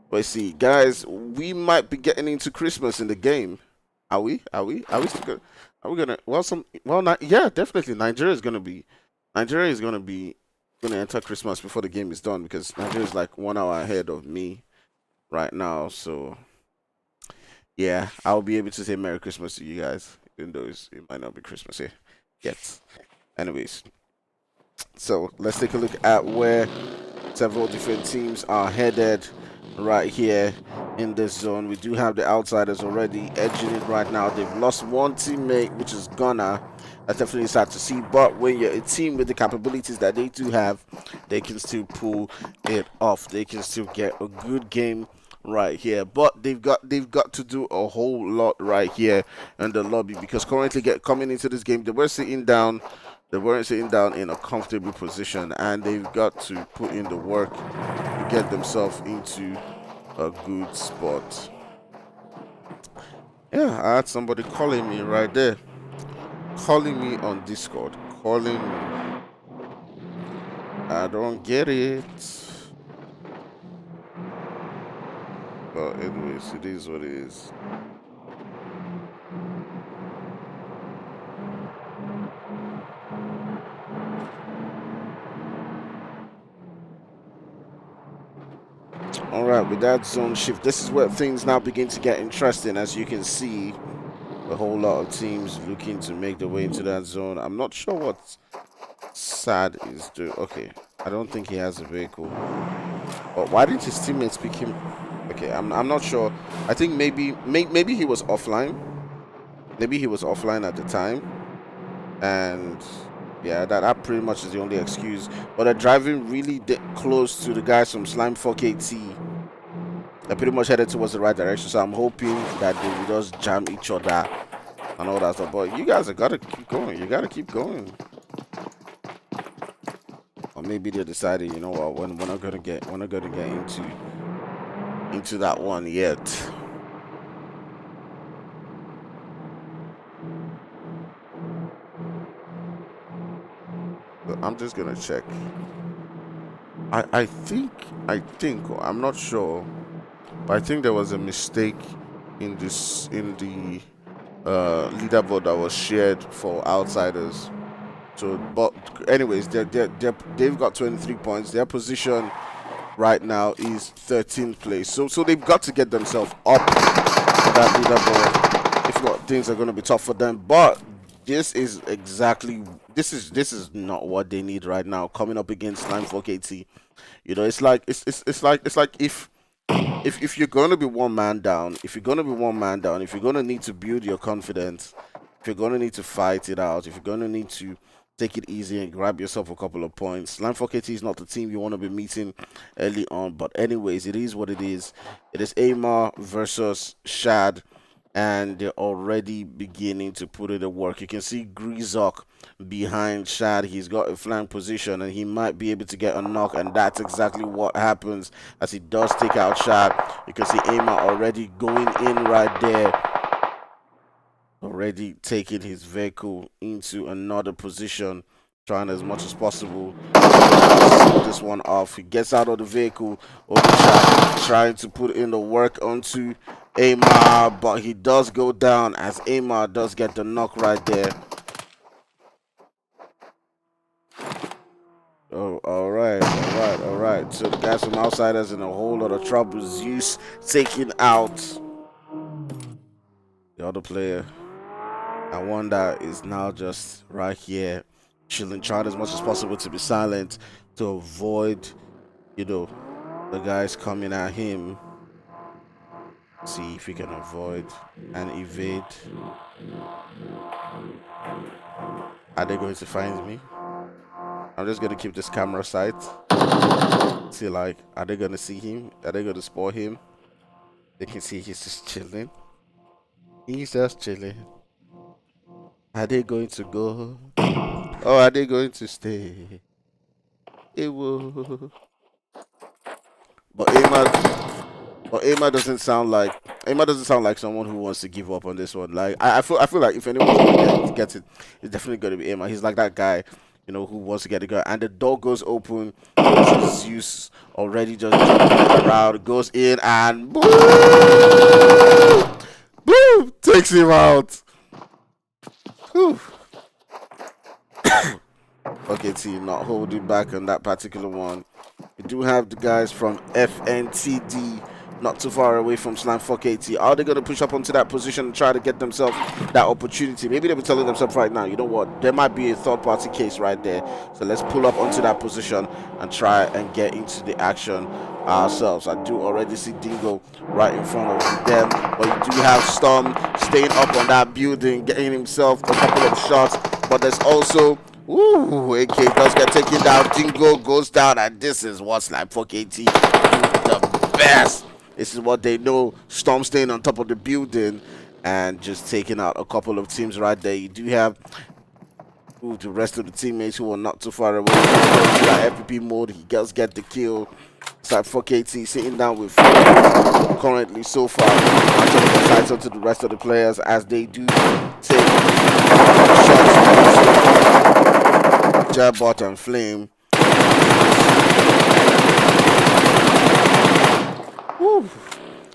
But see, guys, we might be getting into Christmas in the game. Are we still good? Are we gonna? Yeah, definitely. Nigeria is gonna enter Christmas before the game is done, because Nigeria is like 1 hour ahead of me right now. So yeah, I'll be able to say Merry Christmas to you guys, even though it might not be Christmas here yet. Anyways, so let's take a look at where several different teams are headed right here in this zone. We do have the Outsiders already edging it right now. They've lost one teammate, which is Gunner. That's definitely sad to see, but when you're a team with the capabilities that they do have, they can still pull it off. They can still get a good game right here, but they've got to do a whole lot right here in the lobby, because currently coming into this game, they weren't sitting down in a comfortable position, and they've got to put in the work to get themselves into a good spot. Yeah, I had somebody calling me right there, calling me on Discord, calling me. I don't get it, but anyways, it is what it is. All right, with that zone shift, this is where things now begin to get interesting. As you can see, a whole lot of teams looking to make their way into that zone. I'm not sure what Sad is doing. Okay, I don't think he has a vehicle. But why didn't his teammates pick him? Okay, I'm not sure. I think maybe he was offline. Maybe he was offline at the time, and yeah, that pretty much is the only excuse. But they're driving really close to the guys from Slime 4KT. They're pretty much headed towards the right direction, so I'm hoping that they will just jam each other and all that stuff. But you guys have got to keep going. You got to keep going. Or maybe they decided, you know what, we're not gonna get into that one yet. But I'm just gonna check. I think I'm not sure, but I think there was a mistake in the leaderboard that was shared for outsiders. So, but anyways, they've got 23 points. Their position right now is 13th place. So they've got to get themselves up that leaderboard. If not, things are going to be tough for them. But this is not what they need right now. Coming up against Slime 4KT, you know, it's like if you're going to be one man down, if you're going to need to build your confidence, if you're going to need to fight it out, if you're going to need to take it easy and grab yourself a couple of points. Slime 4KT is not the team you want to be meeting early on, but anyways, it is what it is. It is Amar versus Shad, and they're already beginning to put in the work. You can see Grizok behind Shad. He's got a flank position, and he might be able to get a knock, and that's exactly what happens as he does take out Shad. You can see Amar already going in right there. Already taking his vehicle into another position, trying as much as possible to set this one off. He gets out of the vehicle, trying to put in the work onto Amar, but he does go down as Amar does get the knock right there. Oh, all right. So the guys from outsiders in a whole lot of trouble. Zeus taking out the other player. And one that is now just right here, chilling, trying as much as possible to be silent to avoid, you know, the guys coming at him. See if he can avoid and evade. Are they going to find me? I'm just going to keep this camera sight. See, like, are they going to see him? Are they going to spot him? They can see he's just chilling. He's just chilling. Are they going to go? Or are they going to stay? It will. But Emma doesn't sound like someone who wants to give up on this one. Like I feel like if anyone's gonna get it, it's definitely gonna be Emma. He's like that guy, you know, who wants to get it going. And the door goes open. Zeus already just jumping around, goes in and boom, boom, takes him out. Whew. Okay, team, not holding back on that particular one. We do have the guys from FNTD not too far away from Slime 4KT. Are they going to push up onto that position and try to get themselves that opportunity? Maybe they'll be telling themselves right now, you know what, there might be a third-party case right there. So let's pull up onto that position and try and get into the action ourselves. I do already see Dingo right in front of them, but you do have Storm staying up on that building, getting himself a couple of shots, but there's also AK does get taken down. Dingo goes down, and this is what's like 4KT do the best. This is what they know. Storm staying on top of the building and just taking out a couple of teams right there. You do have the rest of the teammates who are not too far away. FPP mode, he does get the kill. Side 4KT sitting down with currently so far. Sights onto the rest of the players as they do take shots. Jabot and Flame. Whew.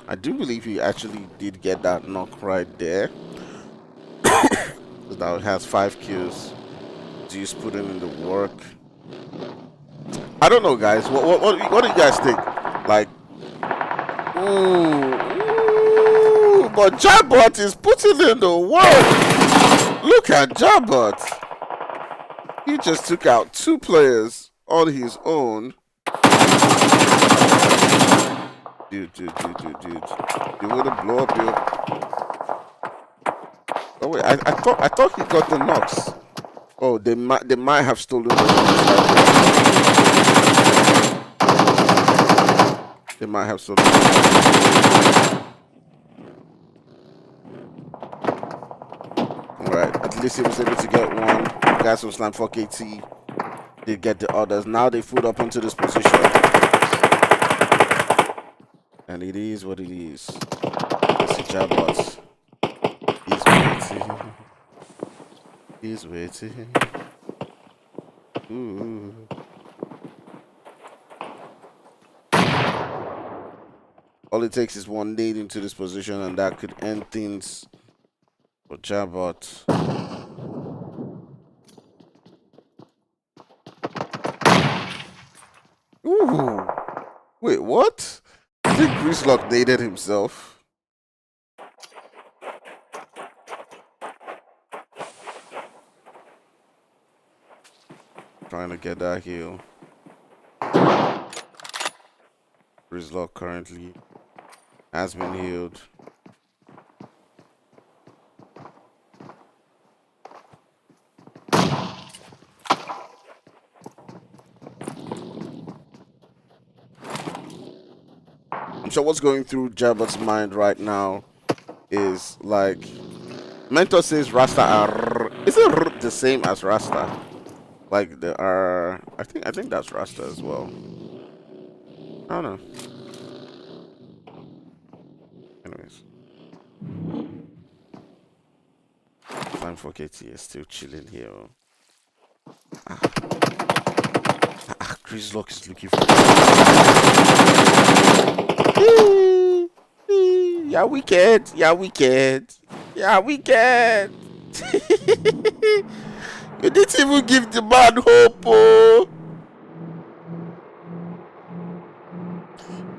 I do believe he actually did get that knock right there. That has 5 kills. Zeus putting in the work. I don't know, guys. What do you guys think? Like, but Jabot is putting in the work. Look at Jabot. He just took out 2 players on his own. Dude. You want to blow up your... Oh wait, I thought he got the knocks. Oh, they might have stolen the... They might have stolen... Alright, at least he was able to get one. The guys from Slam 4KT did get the others. Now they foot up into this position. And it is what it is. It's a Jabot. He's waiting. Ooh. All it takes is one nade into this position, and that could end things for Jabot. Ooh. Wait, what? I think Grislock naded himself. Trying to get that heal. Grislock currently has been healed. So what's going through Jabot's mind right now is like, Mentor says Rasta are, is it the same as Rasta? Like there are, I think that's Rasta as well. I don't know. Anyways, Time for KT is still chilling here. Grislock is looking for. Yeah, we can. You didn't even give the man hope. Oh.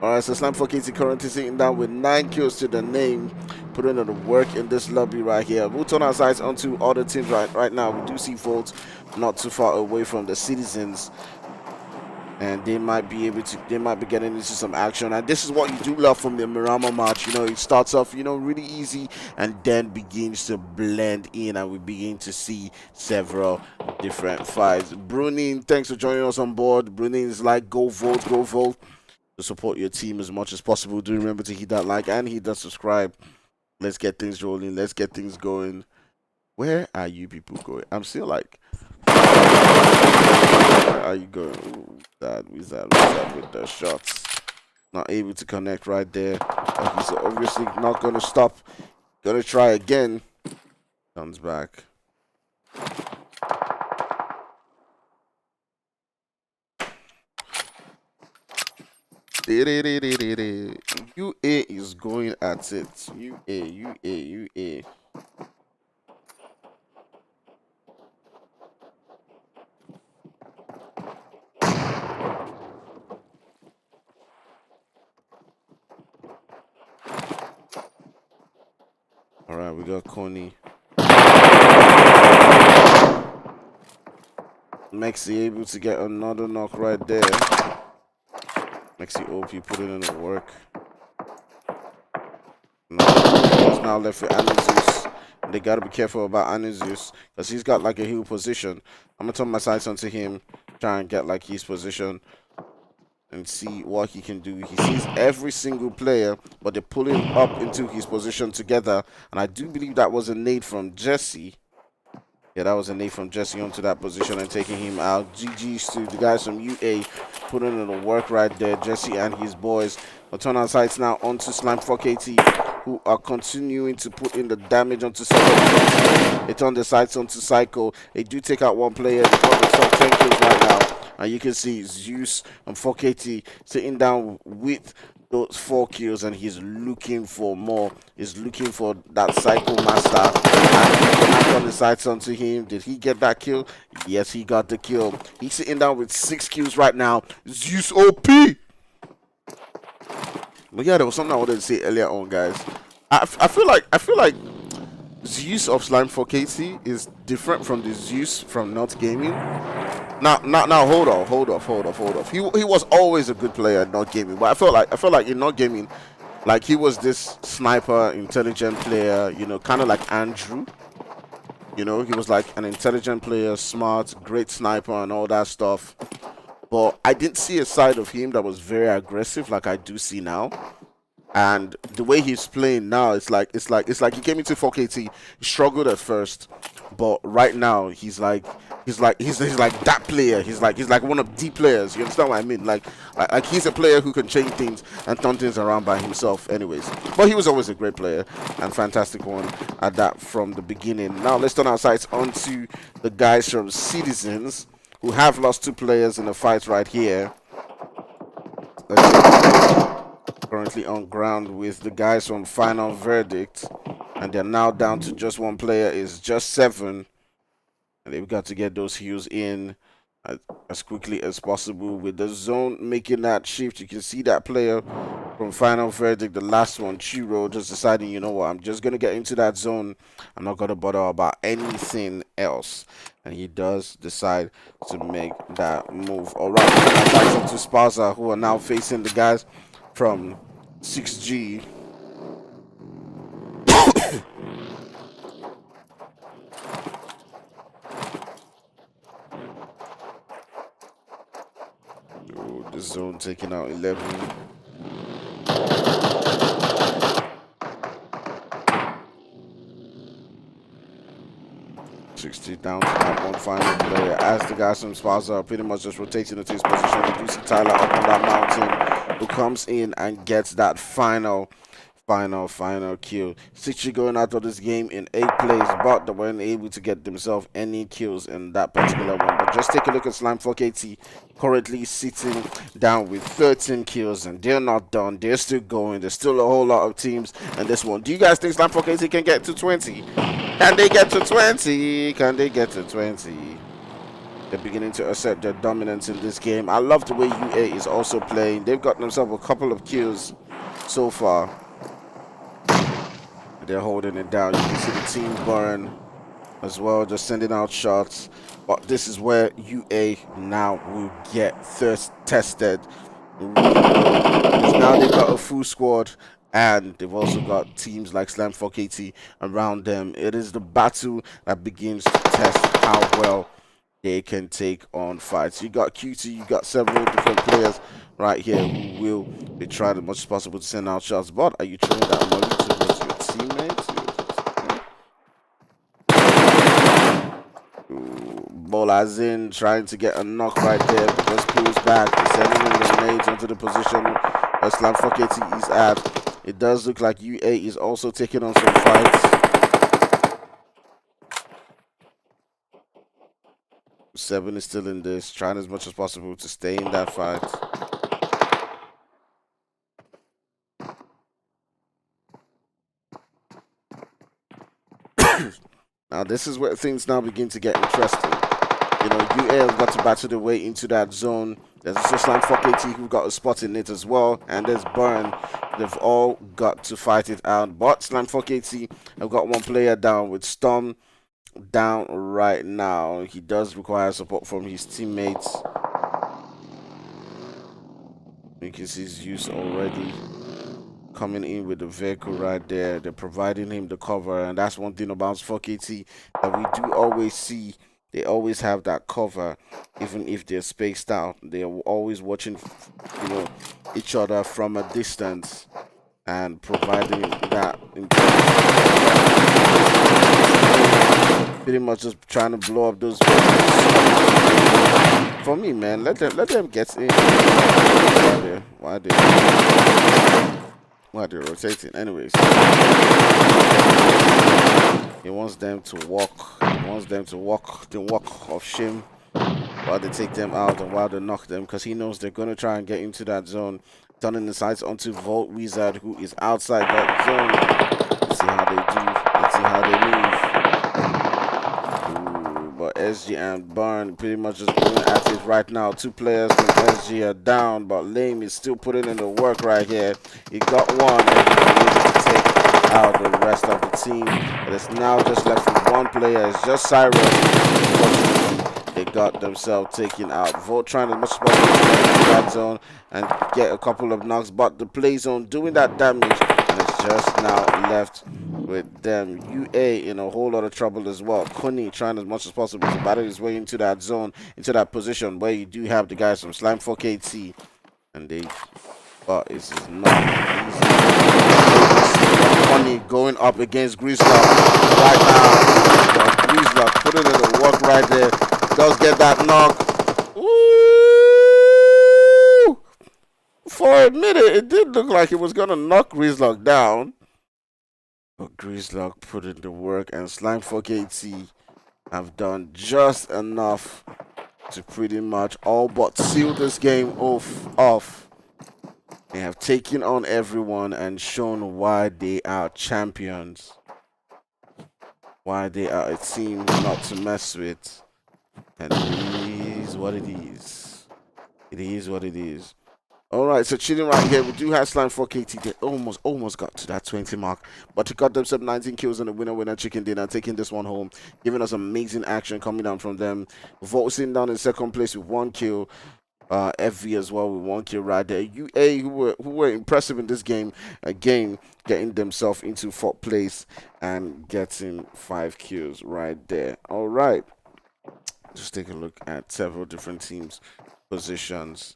Alright, so Slam 4KT currently sitting down with 9 kills to the name, putting in the work in this lobby right here. We'll turn our sights onto other teams right now. We do see Volt not too far away from the Citizens, and they might be getting into some action. And this is what you do love from the Mirama match. You know, it starts off, you know, really easy and then begins to blend in, and we begin to see several different fights. Brunin, thanks for joining us on board. Brunin is like, go vote. To support your team as much as possible. Do remember to hit that like and hit that subscribe. Let's get things rolling. Let's get things going. Where are you people going? I'm still like, where are you going? Ooh, who's that with the shots? Not able to connect right there. He's obviously not gonna stop. Gonna try again. Comes back. UA is going at it. UA. Alright, we got Coney. Mexi able to get another knock right there. Mexi OP putting in the work. He's now left with Anizus. They gotta be careful about Anizus because he's got like a heal position. I'm gonna turn my sights onto him, try and get like his position and see what he can do. He sees every single player, but they're pulling up into his position together. And I do believe that was a nade from Jesse. Yeah, that was a nade from Jesse onto that position and taking him out. GG's to the guys from UA putting in the work right there. Jesse and his boys. We'll turn our sights now onto Slime 4KT, who are continuing to put in the damage onto Psycho. They turn the sights onto Psycho. They do take out one player. They got the top 10 kills right now. And you can see Zeus and 4KT sitting down with those 4 kills, and he's looking for more. He's looking for that Psycho Master. And I turn the sights onto him. Did he get that kill? Yes, he got the kill. He's sitting down with 6 kills right now. Zeus OP. But yeah, there was something I wanted to say earlier on, guys. I feel like Zeus of Slime 4KT is different from the Zeus from Not Gaming. Now, hold off. He was always a good player in not gaming, but I felt like in not gaming, like he was this sniper, intelligent player, you know, kind of like Andrew. You know, he was like an intelligent player, smart, great sniper, and all that stuff. But I didn't see a side of him that was very aggressive like I do see now. And the way he's playing now, it's like he came into 4KT, he struggled at first, but right now he's like that player. He's like one of the players. You understand what I mean? Like he's a player who can change things and turn things around by himself. Anyways, but he was always a great player and fantastic one at that from the beginning. Now let's turn our sights onto the guys from Citizens who have lost 2 players in a fight right here. Currently on ground with the guys from Final Verdict, and they're now down to just 1 player. It's just 7, and they've got to get those heals in as quickly as possible. With the zone making that shift, you can see that player from Final Verdict, the last one, Chiro, just deciding, you know what, I'm just gonna get into that zone. I'm not gonna bother about anything else, and he does decide to make that move. All right, back up to Spaza, who are now facing the guys from 6G. Oh, the zone taking out 11. Down to that 1 final player as the guys from Spaza are pretty much just rotating into his position. We do see Tyler up on that mountain, who comes in and gets that final kill. 6G going out of this game in 8 plays, but they weren't able to get themselves any kills in that particular one. But just take a look at Slime 4KT, currently sitting down with 13 kills, and they're not done. They're still going. There's still a whole lot of teams in this one. Do you guys think Slime 4KT can get to 20? Can they get to 20? Can they get to 20? They're beginning to assert their dominance in this game. I love the way UA is also playing. They've got themselves a couple of kills so far. They're holding it down. You can see the team burn as well, just sending out shots. But this is where UA now will get thirst tested. Because now they've got a full squad, and they've also got teams like Slam 4KT around them. It is the battle that begins to test how well they can take on fights. You got QT, you got several different players right here who will be trying as much as possible to send out shots. But are you throwing that money towards your teammates? Ball as in, trying to get a knock right there, but just pulls back, sending in the grenades onto the position where Slam 4KT is at. It does look like UA is also taking on some fights. 7 is still in this, trying as much as possible to stay in that fight. Now this is where things now begin to get interesting. You know, UA have got to battle their way into that zone. There's just Slam 4KT who got a spot in it as well, and there's Burn. They've all got to fight it out, but Slam 4KT have got 1 player down, with Storm down right now. He does require support from his teammates. You can see his use already coming in with the vehicle right there. They're providing him the cover, and that's one thing about 4KT that we do always see. They always have that cover, even if they're spaced out. They're always watching, you know, each other from a distance and providing that. Pretty much just trying to blow up those vehicles. For me, man, let them get in. Why they're rotating? Anyways, he wants them to walk. He wants them to walk the walk of shame while they take them out and while they knock them, because he knows they're gonna try and get into that zone. Turning the sights onto Volt Wizard, who is outside that zone. Let's see how they do. Let's see how they move. But SG and Burn pretty much just going at it right now. 2 players from SG are down, but Lame is still putting in the work right here. He got 1 and he's able to take out the rest of the team. But it's now just left with 1 player. It's just Cyrus. They got themselves taken out. Volt trying as much as possible to get into that zone and get a couple of knocks, but the play zone doing that damage, and it's just now left with them. UA in a whole lot of trouble as well. Kuni trying as much as possible to battle his way into that zone, into that position where you do have the guys from Slime 4KT, and they, but this is not easy. Kuni going up against Grizzlock right now. Grizzlock putting in the work right there. Does get that knock. Ooh! For a minute, it did look like it was gonna knock Grizzlock down. But Grizzlock put in the work, and Slime 4KT have done just enough to pretty much all but seal this game off. They have taken on everyone and shown why they are champions. Why they are a team not to mess with. And it is what it is. It is what it is. Alright, so chilling right here, we do have Slime 4KT. They almost got to that 20 mark. But to got themselves 19 kills on the winner chicken dinner, taking this one home, giving us amazing action coming down from them. Volt sitting down in second place with 1 kill. FV as well with 1 kill right there. UA who were impressive in this game, again getting themselves into 4th place and getting 5 kills right there. Alright, just take a look at several different teams' positions.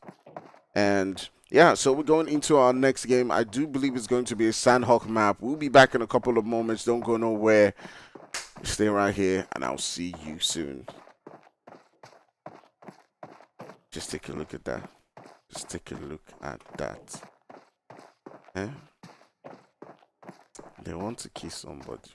And yeah, so we're going into our next game. I do believe it's going to be a Sandhawk map. We'll be back in a couple of moments. Don't go nowhere. Stay right here and I'll see you soon. Just take a look at that. Just take a look at that. Eh? They want to kiss somebody.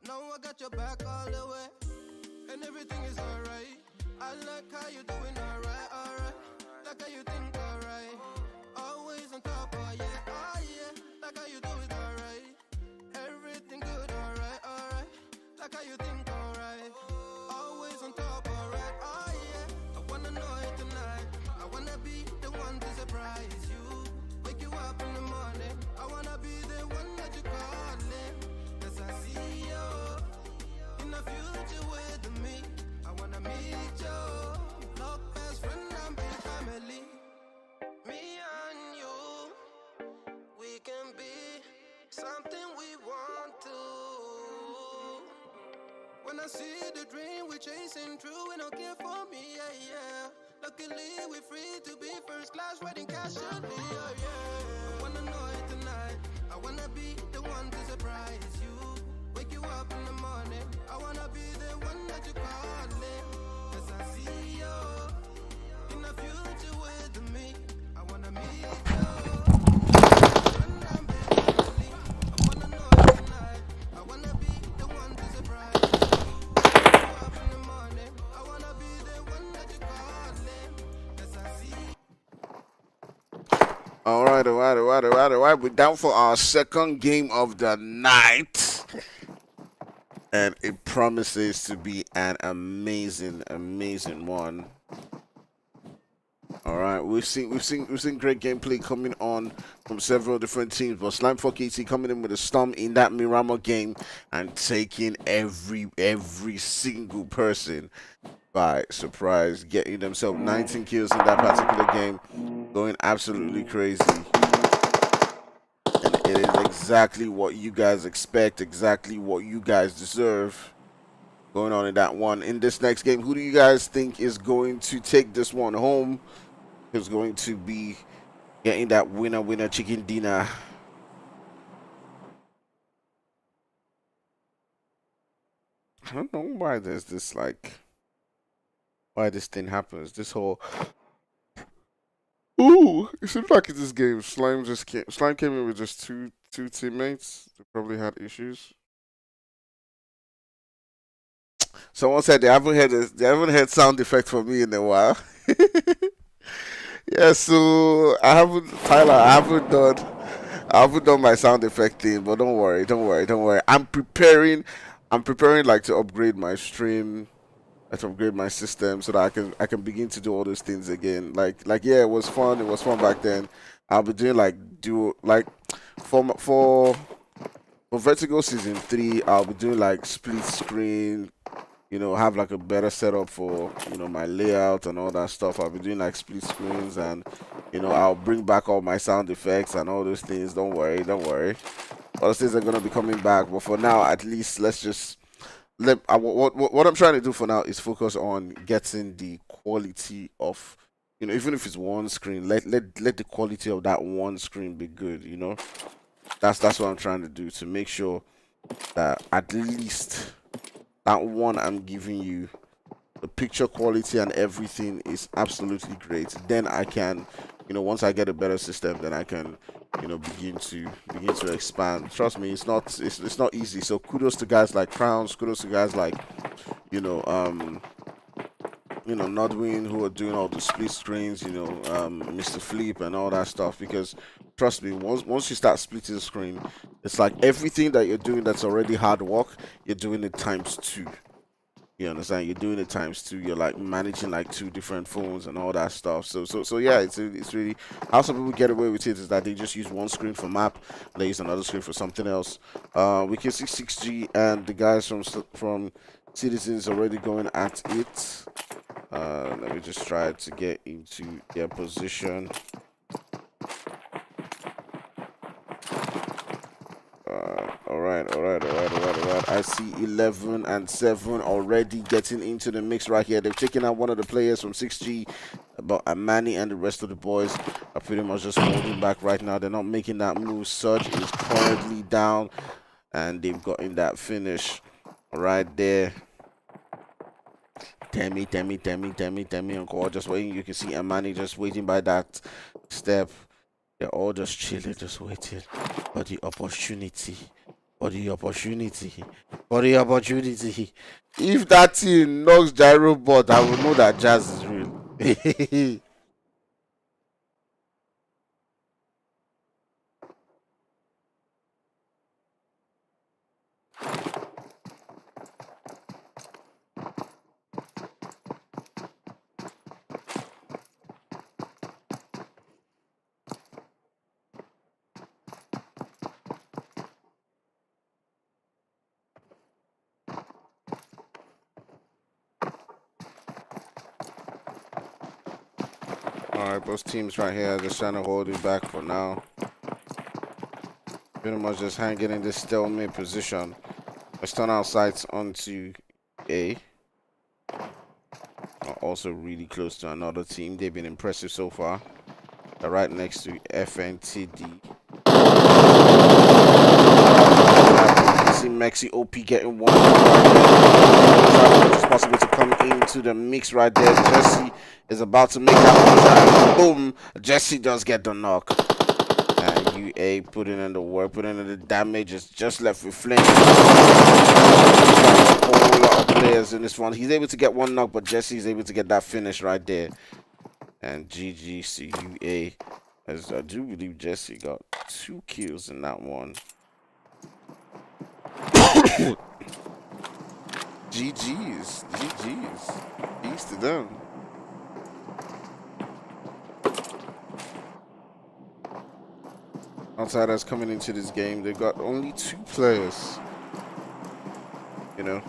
Now I got your back all the way, and everything is alright. I like how you doing alright, alright. Like how you think alright. Always on top, oh yeah. Like how you do it alright. Everything good, alright, alright. Like how you think alright. Always on top, alright, oh yeah. I wanna know it tonight. I wanna be the one to surprise you. Wake you up in the morning. I wanna be the one that you calling. Cause I see you in the future with me. I wanna meet you. Love best friend and big family. Me and you, we can be something we want to. When I see the dream we're chasing through, and don't care for me, yeah. Luckily we're free to be first class, wedding casually, yeah. I wanna know it tonight. I wanna be the one to surprise you. Wake you up in the morning. I wanna be the one that you calling. Cause I see you in the future with me. I wanna meet you. Friend and big family. I wanna know it tonight. I wanna be the one to surprise you. Wake you up in the morning. I wanna be the one that you calling. Cause I see. All right. We're down for our second game of the night, and it promises to be an amazing one. All right, we've seen great gameplay coming on from several different teams, but Slime 4KT coming in with a storm in that Miramar game and taking every single person by surprise, getting themselves 19 kills in that particular game, going absolutely crazy. And it is exactly what you guys expect, exactly what you guys deserve going on in that one. In this next game, who do you guys think is going to take this one home? Who's going to be getting that winner chicken dinner? I don't know why there's this, like, why this thing happens. This whole, ooh, it seems like in this game, Slime came in with just two teammates. They probably had issues. Someone said they haven't heard sound effect from me in a while. Yeah, so I haven't done my sound effect thing, but don't worry. I'm preparing like to upgrade my stream, to upgrade my system so that I can begin to do all those things again. Like yeah, it was fun back then. I'll be doing for Vertigo season 3, I'll be doing like split screen, have like a better setup for, my layout and all that stuff. I'll be doing like split screens, and, I'll bring back all my sound effects and all those things. Don't worry. All those things are going to be coming back. But for now, at least, let's just, what I'm trying to do for now is focus on getting the quality of, even if it's one screen, let the quality of that one screen be good, That's what I'm trying to do, to make sure that at least that one I'm giving you, the picture quality and everything is absolutely great. Then I can, once I get a better system, then I can, begin to expand. Trust me, it's not easy. So kudos to guys like Crowns, kudos to guys like, Nodwin, who are doing all the split screens, Mr. Flip and all that stuff, because trust me, once you start splitting the screen, it's like everything that you're doing that's already hard work, you're doing it times 2. You understand? You're doing it times 2. You're like managing like 2 different phones and all that stuff. So yeah, it's really, how some people get away with it is that they just use one screen for map, and they use another screen for something else. We can see 6G and the guys from Citizens already going at it. Let me just try to get into their position. All right. I see 11 and 7 already getting into the mix right here. They've taken out one of the players from 6G, but Amani and the rest of the boys are pretty much just holding back right now. They're not making that move. Surge is currently down, and they've gotten that finish right there. Temi, Uncle, just waiting. You can see Amani just waiting by that step. They're all just chilling, just waiting for the opportunity. for the opportunity. If that team knocks gyro bot, I will know that Jazz is real. Alright, both teams right here are just trying to hold it back for now. Pretty much just hanging in this stalemate position. Let's turn our sights onto A. Are also really close to another team. They've been impressive so far. They're right next to FNTD. You see Mexi OP getting one right there. It's possible to come into the mix right there. Jesse is about to make that one. Boom! Jesse does get the knock. And UA putting in the work, putting in the damage. Is just left with Flame. A whole lot of players in this one. He's able to get one knock, but Jesse's able to get that finish right there. And GGCUA, as I do believe Jesse got 2 kills in that one. GG's. Peace to them. Outsiders coming into this game, they got only 2 players. You know,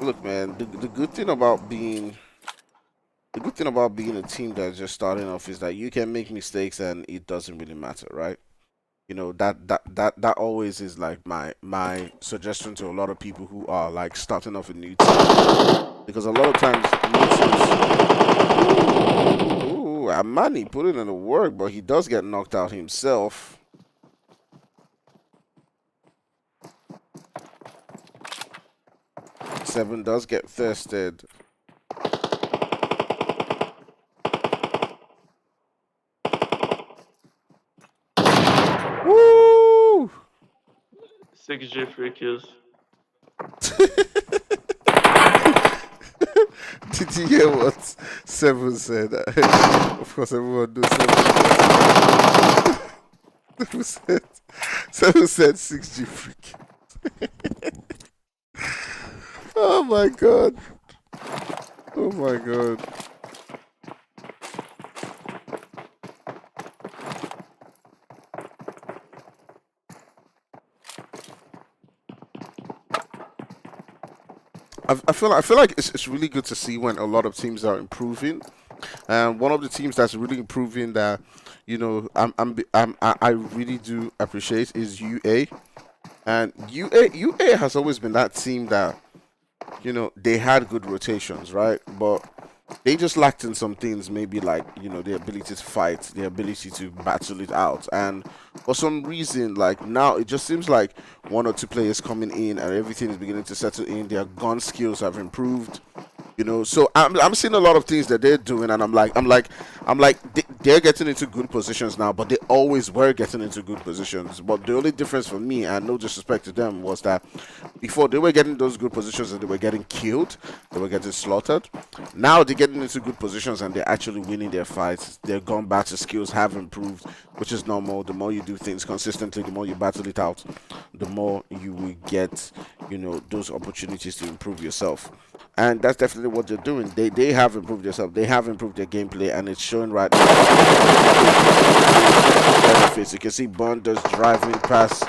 look, man. The good thing about being a team that's just starting off is that you can make mistakes and it doesn't really matter, right? You know, that always is like my suggestion to a lot of people who are like starting off a new team, because a lot of times new teams, ooh, Amani put it in the work, but he does get knocked out himself. Seven does get thirsted. Woo! 6G free kills. Did you hear what Seven said? Of course, everyone knows Seven. Seven said 6G free kills. Oh my god. Oh my god. I feel like it's really good to see when a lot of teams are improving. And one of the teams that's really improving that, you know, I really do appreciate is UA. And UA has always been that team that, you know, they had good rotations, right? But they just lacked in some things, maybe like, you know, the ability to fight, the ability to battle it out. And for some reason, like now, it just seems like 1 or 2 players coming in and everything is beginning to settle in. Their gun skills have improved. You know, so I'm seeing a lot of things that they're doing, and I'm like they're getting into good positions now, but they always were getting into good positions. But the only difference for me, and no disrespect to them, was that before they were getting those good positions and they were getting killed, they were getting slaughtered. Now they're getting into good positions and they're actually winning their fights. Their gun battle skills have improved, which is normal. The more you do things consistently, the more you battle it out, the more you will get, you know, those opportunities to improve yourself. And that's definitely what they're doing. They have improved themselves. They have improved their gameplay, and it's showing right now. Benefits. You can see Bonders driving past.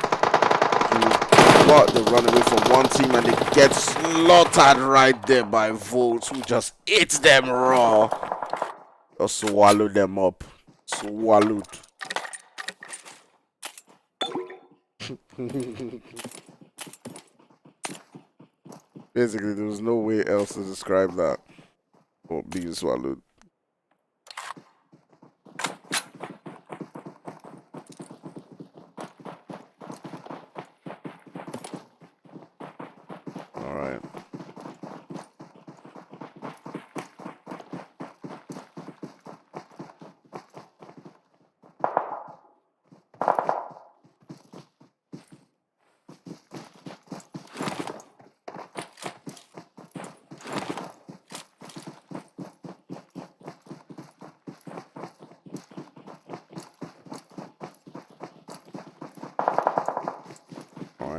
But they run away from one team and they get slaughtered right there by Volts, who just ate them raw. Just swallowed them up. Swallowed. Basically, there was no way else to describe that or being swallowed. All right.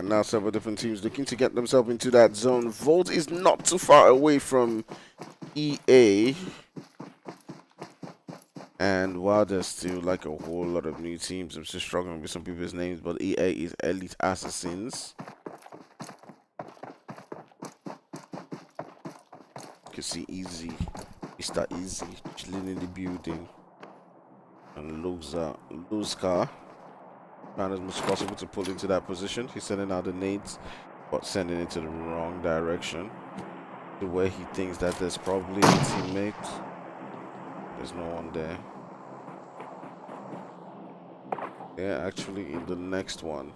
And now several different teams looking to get themselves into that zone. Volt is not too far away from EA. And while there's still like a whole lot of new teams, I'm still struggling with some people's names, but EA is Elite Assassins. You can see Easy, Mr. Easy, chilling in the building. And Luzka, trying as much as possible to pull into that position. He's sending out the nades, but sending it to the wrong direction. To where he thinks that there's probably a teammate. There's no one there. Yeah, actually in the next one.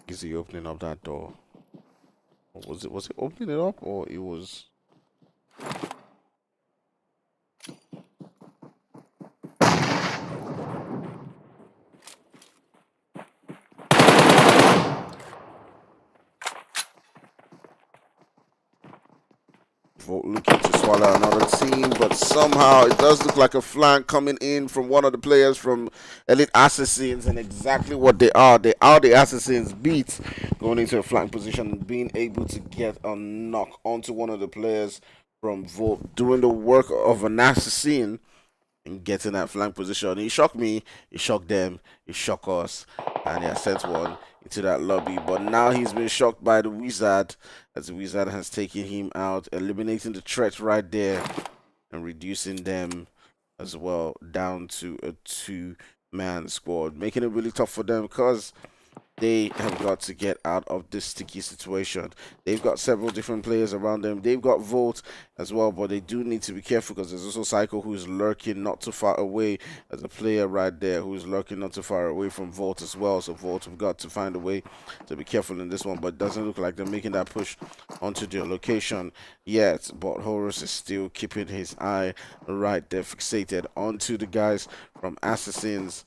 Is he opening up that door? Or was it opening it up, or it was looking to swallow another team, but somehow it does look like a flank coming in from one of the players from Elite Assassins, and exactly what they are. They are the Assassins beats, going into a flank position, being able to get a knock onto one of the players from Volt, doing the work of an assassin and getting that flank position. He shocked me, he shocked them, he shocked us, and he has sent one into that lobby. But now he's been shocked by the Wizard, as the Wizard has taken him out, eliminating the threat right there and reducing them as well down to a 2-man squad, making it really tough for them because they have got to get out of this sticky situation. They've got several different players around them. They've got Volt as well, but they do need to be careful because there's also Psycho who's lurking not too far away as a player right there who's lurking not too far away from Volt as well. So Volt have got to find a way to be careful in this one, but it doesn't look like they're making that push onto their location yet. But Horus is still keeping his eye right there fixated onto the guys from Assassins,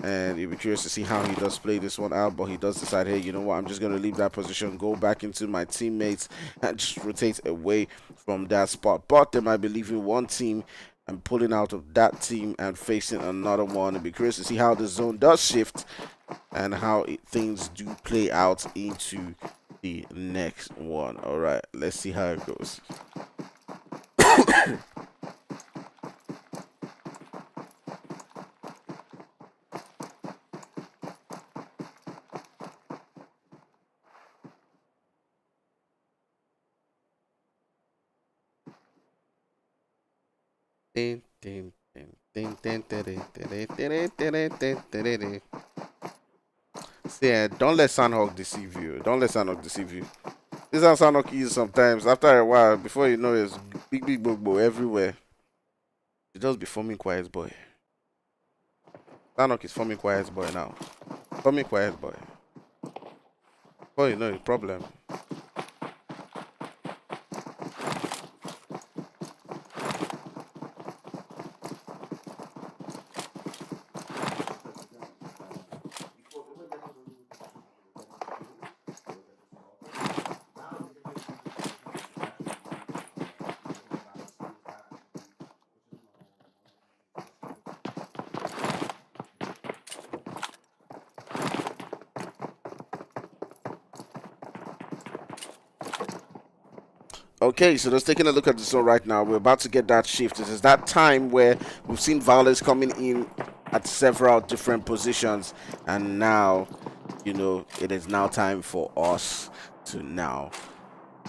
and you'll be curious to see how he does play this one out. But he does decide, hey, you know what, I'm just going to leave that position, go back into my teammates and just rotate away from that spot. But they might be leaving one team and pulling out of that team and facing another one. And be curious to see how the zone does shift and how things do play out into the next one. All right, let's see how it goes. See, don't let Sandhawk deceive you. Don't let Sandhawk deceive you. This is how Sandhawk is sometimes. After a while, before you know, it's big bobo everywhere. You just be forming quiet boy. Sandhawk is forming quiet boy now. Forming quiet boy. Before you know, it's problem. Okay, so just taking a look at the zone right now, we're about to get that shift. This is that time where we've seen violence coming in at several different positions, and now, you know, it is now time for us to now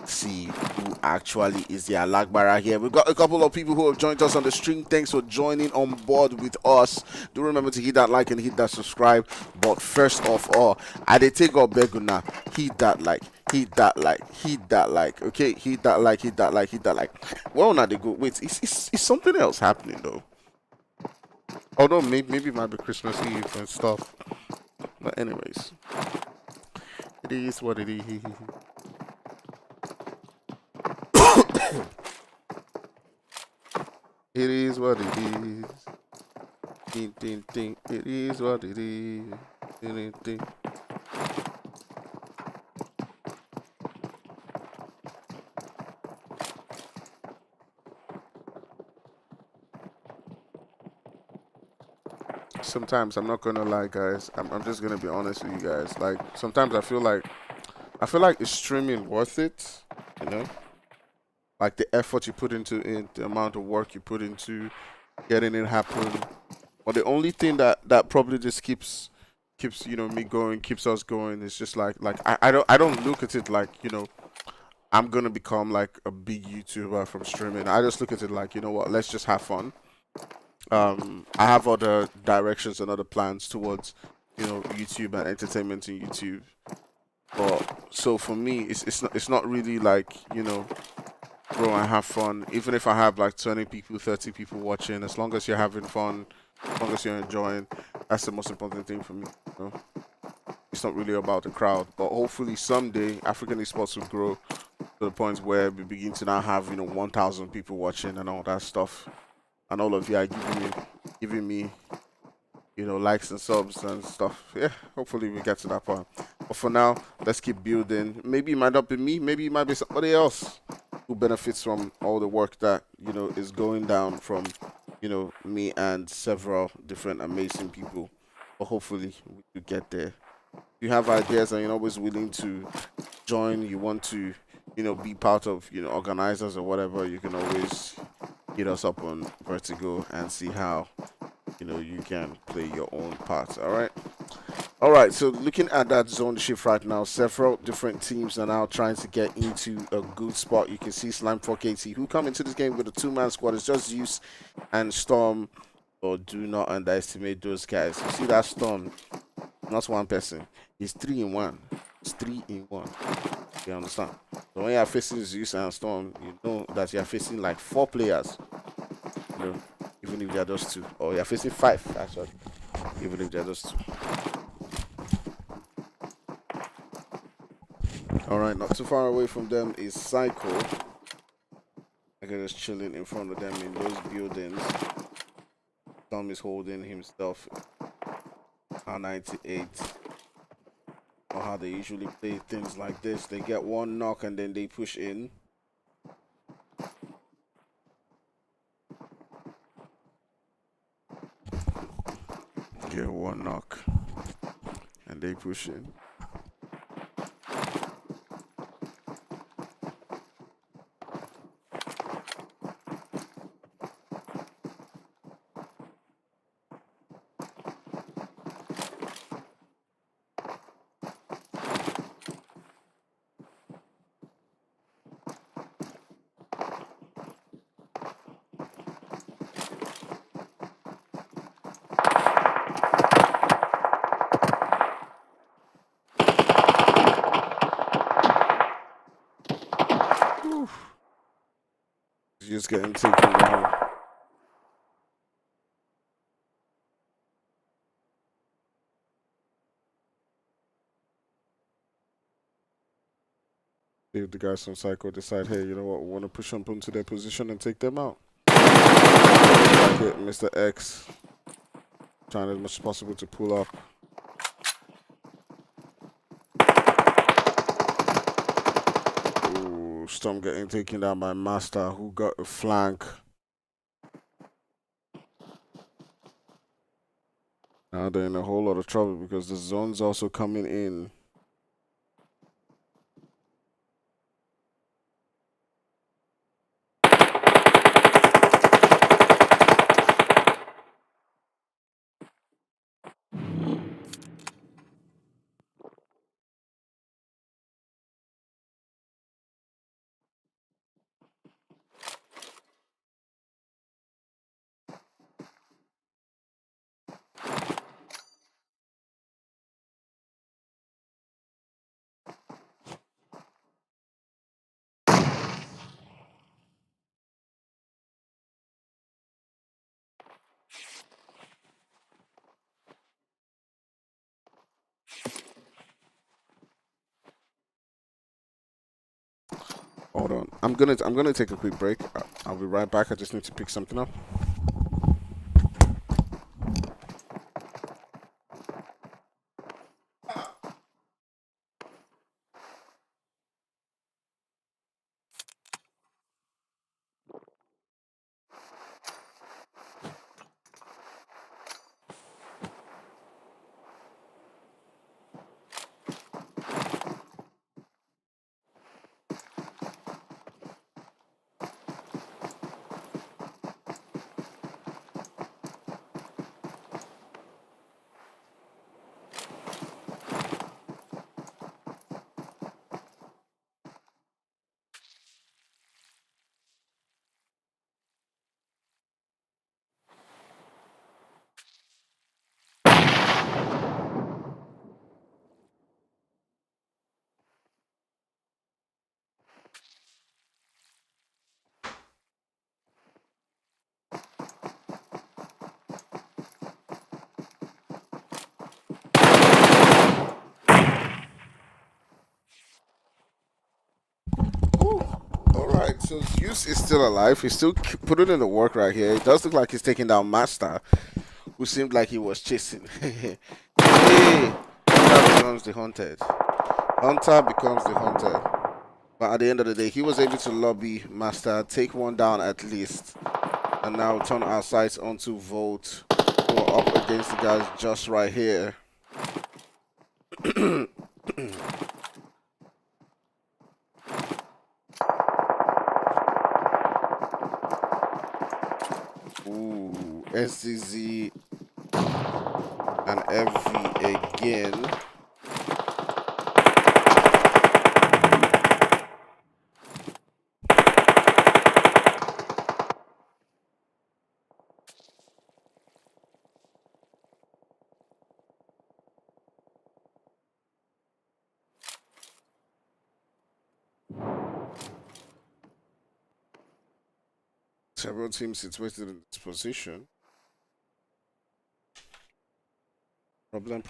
see who actually is the Alagbara here. We've got a couple of people who have joined us on the stream. Thanks for joining on board with us. Do remember to hit that like and hit that subscribe. But first of all, I did take up Beguna. Hit that like. Hit that like, hit that like, okay, hit that like, hit that like, hit that like. Well, now they go. Wait, is something else happening though? Although maybe it might be Christmas Eve and stuff. But anyways, it is what it is. It is what it is. Ding, ding, ding. It is what it is. Ding, ding, ding. sometimes I'm not gonna lie, guys. I'm just gonna be honest with you guys. Like sometimes I feel like is streaming worth it? You know, like the effort you put into it, the amount of work you put into getting it happen. But the only thing that probably just keeps me going, keeps us going is just like I don't look at it like I'm gonna become like a big YouTuber from streaming. I just look at it like what, let's just have fun. I have other directions and other plans towards YouTube and entertainment in YouTube. But so for me, it's not really like bro, I have fun. Even if I have like 20 people, 30 people watching, as long as you're having fun, as long as you're enjoying, that's the most important thing for me. You know? It's not really about the crowd, but hopefully someday African esports will grow to the point where we begin to now have 1,000 people watching and all that stuff, and all of you are giving me likes and subs and stuff. Yeah, hopefully we get to that point. But for now, let's keep building. Maybe it might not be me, maybe it might be somebody else who benefits from all the work that, is going down from, me and several different amazing people. But hopefully we will get there. If you have ideas and you're always willing to join, you want to, be part of, organizers or whatever, you can always hit us up on Vertigo and see how you can play your own part. All right, so looking at that zone shift right now, several different teams are now trying to get into a good spot. You can see Slime 4KT, who come into this game with a two-man squad. It's just Zeus and Storm. But do not underestimate those guys. You see that Storm, not one person. It's 3 in 1. It's 3 in 1. You understand? So when you're facing Zeus and Storm, you know that you're facing like 4 players. Even if they're just 2. Or you're facing 5, actually. Even if they're just 2. Alright, not too far away from them is Psycho. I guess just chilling in front of them in those buildings. Tom is holding himself R98. Or how they usually play things like this. They get one knock and then they push in. Get one knock and they push in. Just getting taken down. If the guys from Psycho decide, hey, you know what, we want to push up into their position and take them out. Like it, Mr. X trying as much as possible to pull up. Ooh, Storm getting taken down by Master, who got a flank. Now they're in a whole lot of trouble because the zone's also coming in. Hold on. I'm gonna take a quick break. I'll be right back. I just need to pick something up. So Zeus is still alive. He's still putting in the work right here. It does look like he's taking down Master, who seemed like he was chasing. Hey, Hunter becomes the hunted. Hunter becomes the hunted. But at the end of the day, he was able to lobby Master, take one down at least, and now turn our sights onto Volt, who are up against the guys just right here. Ooh, SCZ and FV again. Several teams situated in this position. Problem.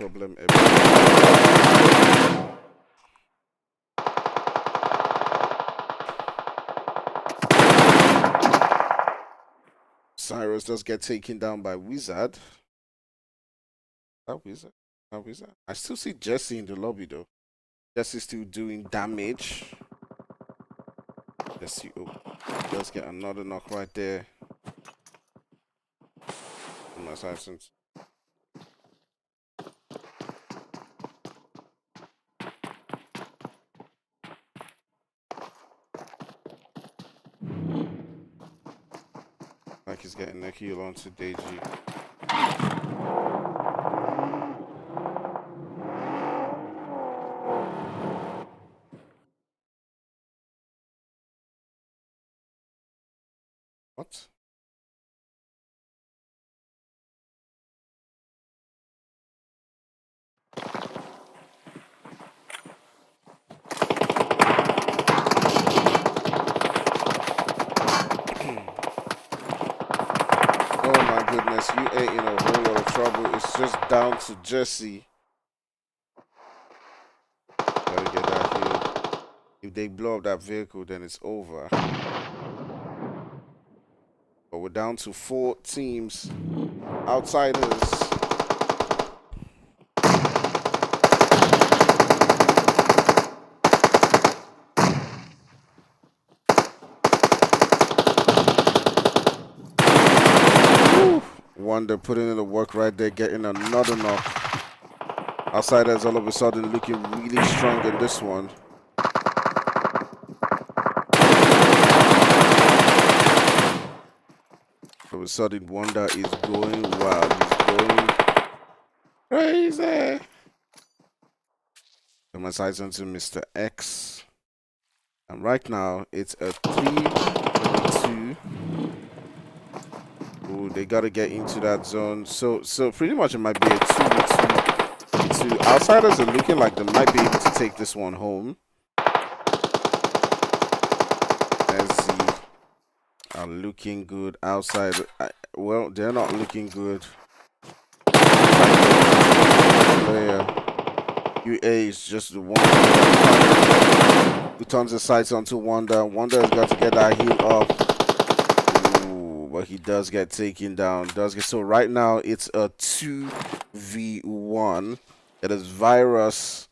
Cyrus does get taken down by Wizard. That Wizard? I still see Jesse in the lobby though. Jesse's still doing damage. Jesse does get another knock right there. On my side since. Like he's getting a heal onto Deji. What? Oh my goodness, you ain't in a whole lot of trouble. It's just down to Jesse. Gotta get that heal. If they blow up that vehicle, then it's over. But we're down to 4 teams. Outsiders. Wonder putting in the work right there, getting another knock. Outsiders all of a sudden looking really strong in this one. All of a sudden, Wonder is going wild. He's going crazy. So my sights onto Mr. X. And right now, it's a 3-2. Ooh, they gotta get into that zone. So pretty much it might be a 2-2. Outsiders are looking like they might be able to take this one home. SZ are looking good outside. Well, they're not looking good. Player. UA is just the one who turns his sights onto Wonder. Wonder has got to get that heal up. But he does get taken down. So right now it's a 2v1. It is Virus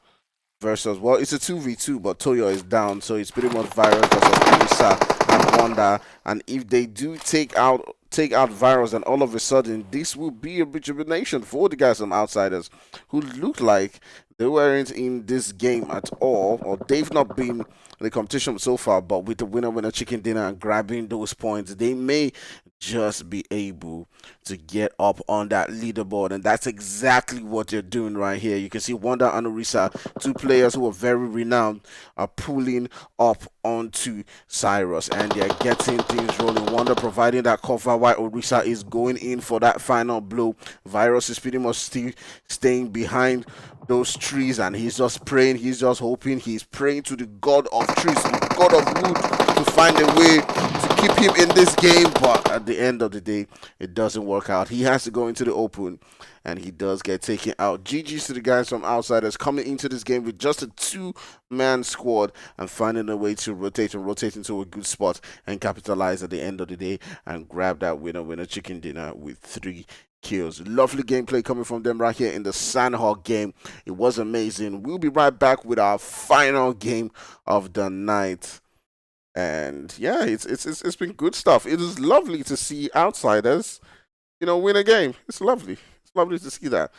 versus, well, it's a 2v2, but Toyo is down, so it's pretty much Virus versus Lisa and Wanda. And if they do take out Virus, then all of a sudden this will be a rejuvenation for the guys from Outsiders who look like they weren't in this game at all, or they've not been in the competition so far. But with the winner chicken dinner and grabbing those points, they may just be able to get up on that leaderboard, and that's exactly what they're doing right here. You can see Wanda and Orisa, 2 players who are very renowned, are pulling up onto Cyrus, and they're getting things rolling. Wanda providing that cover while Orisa is going in for that final blow. Virus is pretty much still staying behind those trees, and he's just praying, he's just hoping, he's praying to the god of trees, the god of wood, to find a way to keep him in this game, but at the end of the day, it doesn't work out. He has to go into the open, and he does get taken out. GG's to the guys from Outsiders coming into this game with just a two-man squad and finding a way to rotate into a good spot and capitalize at the end of the day and grab that winner chicken dinner with 3 kills. Lovely gameplay coming from them right here in the Sandhawk game. It was amazing. We'll be right back with our final game of the night. And yeah, it's been good stuff. It is lovely to see Outsiders, win a game. It's lovely. It's lovely to see that.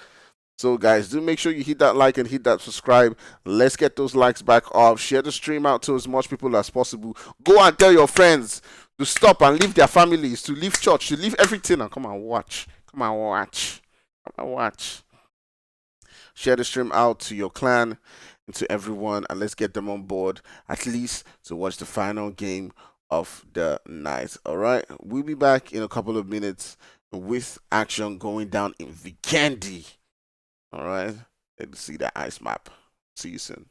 So guys, do make sure you hit that like and hit that subscribe. Let's get those likes back up. Share the stream out to as much people as possible. Go and tell your friends to stop and leave their families, to leave church, to leave everything, and come and watch. Come and watch. Come and watch. Share the stream out to your clan and to everyone, and let's get them on board at least to watch the final game of the night. All right, we'll be back in a couple of minutes with action going down in Vikendi. All right, let's see the ice map. See you soon.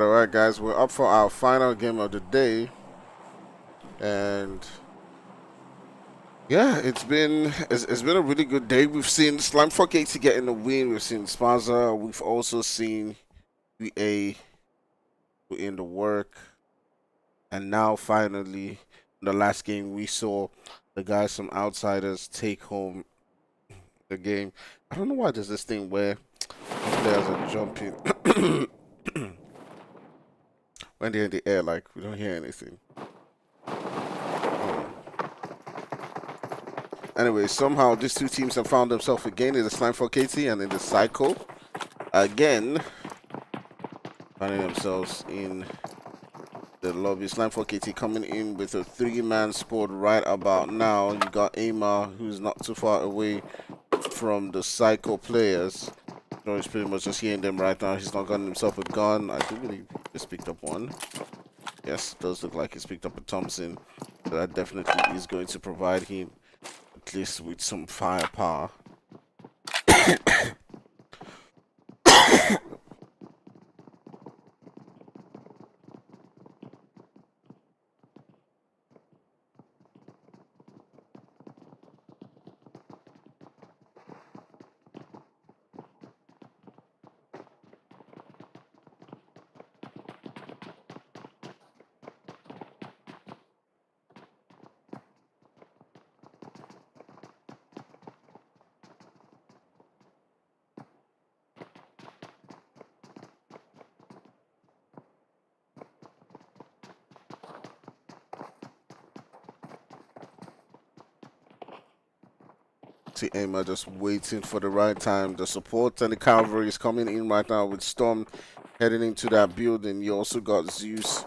All right, guys. We're up for our final game of the day, and yeah, it's been a really good day. We've seen Slime 480 getting the win. We've seen Spaza. We've also seen UA put in the work, and now finally, in the last game, we saw the guys from Outsiders take home the game. I don't know why there's this thing where players are jumping when they're in the air, like we don't hear anything. Anyway, somehow these two teams have found themselves again in the Slime 4KT and in the Cycle. Again, finding themselves in the lobby. Slime 4KT coming in with a 3-man squad right about now. You got Amar, who's not too far away from the Cycle players. So he's pretty much just hearing them right now. He's not gotten himself a gun. I do believe he just picked up one. Yes, it does look like he's picked up a Thompson. So that definitely is going to provide him at least with some firepower. See Emma just waiting for the right time. The support and the cavalry is coming in right now with Storm heading into that building. You also got Zeus,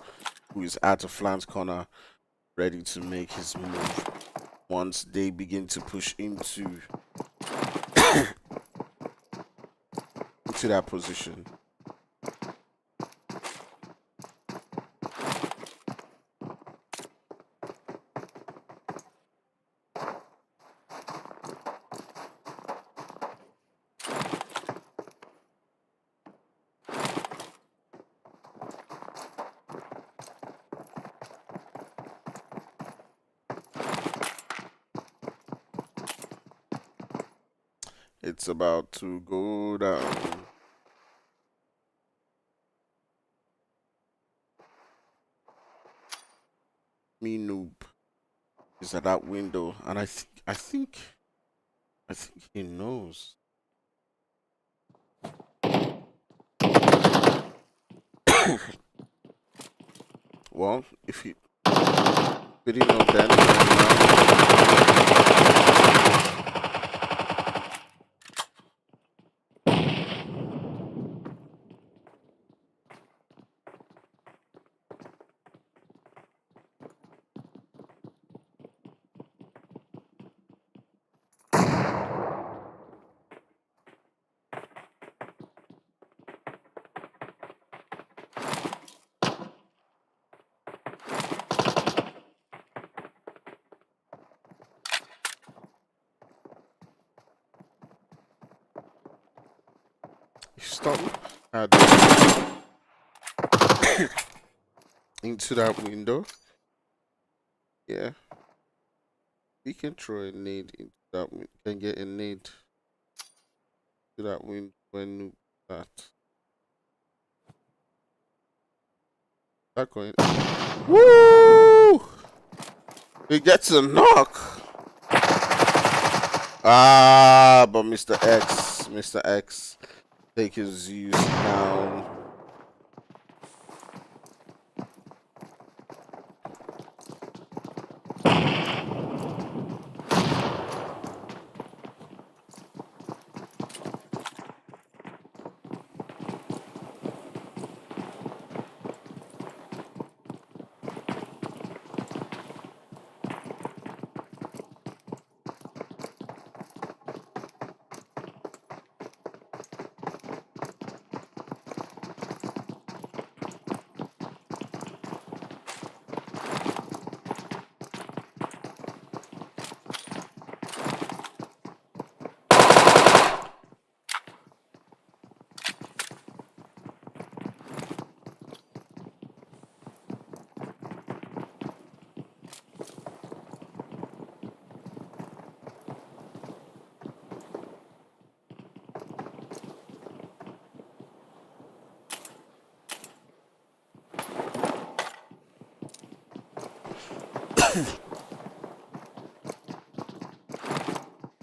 who is at the flank corner, ready to make his move once they begin to push into into that position. It's about to go down. Me noob is at that window, and I think he knows. Well, if he didn't know then, stop into that window. Yeah, he can throw a nade into that. Can get a nade to that window when that. That going. Woo! He gets a knock. Ah, but Mr. X, take his Zeus down.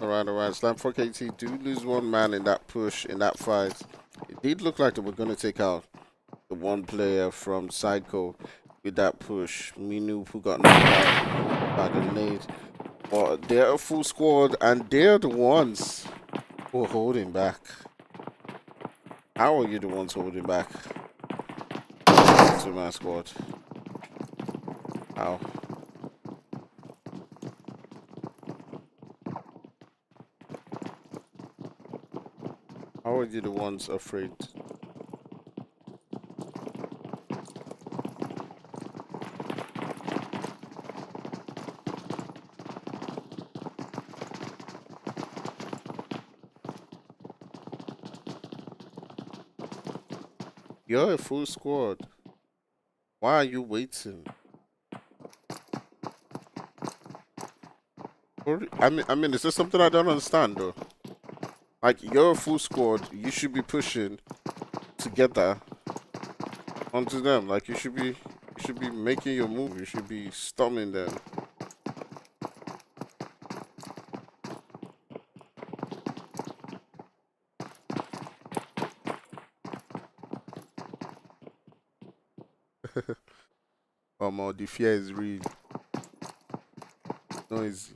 Alright. Slam 4KT do lose one man in that push, in that fight. It did look like they were going to take out the one player from Psycho with that push. Minu, who got knocked out by the nade. But they're a full squad, and they're the ones who are holding back. How are you the ones holding back? Two-man squad. How? How are you the ones afraid? You're a full squad. Why are you waiting? I mean, is there something I don't understand though? Like, you're a full squad. You should be pushing together onto them. Like, you should be making your move. You should be storming them. The fear is real. Noisy.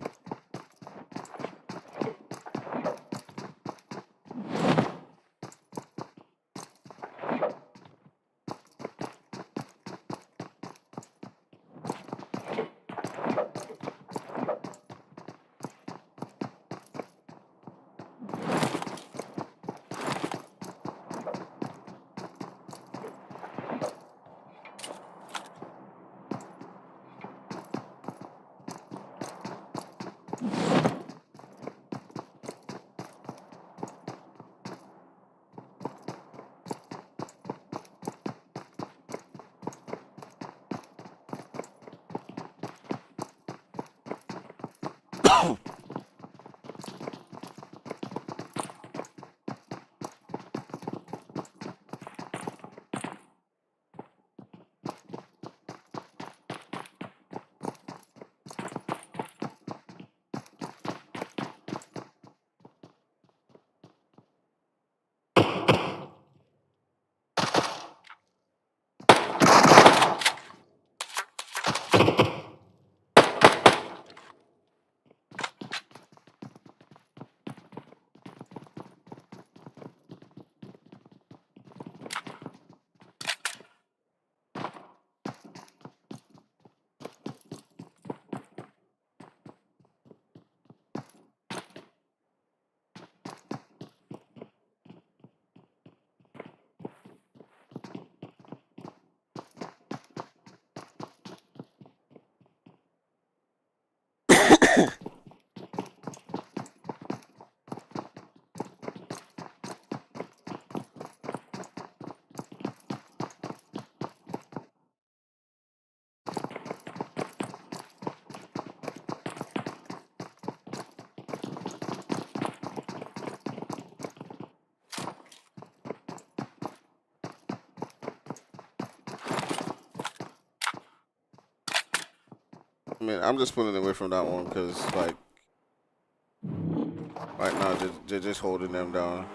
I mean, I'm just pulling away from that one because, like, right now they're just holding them down.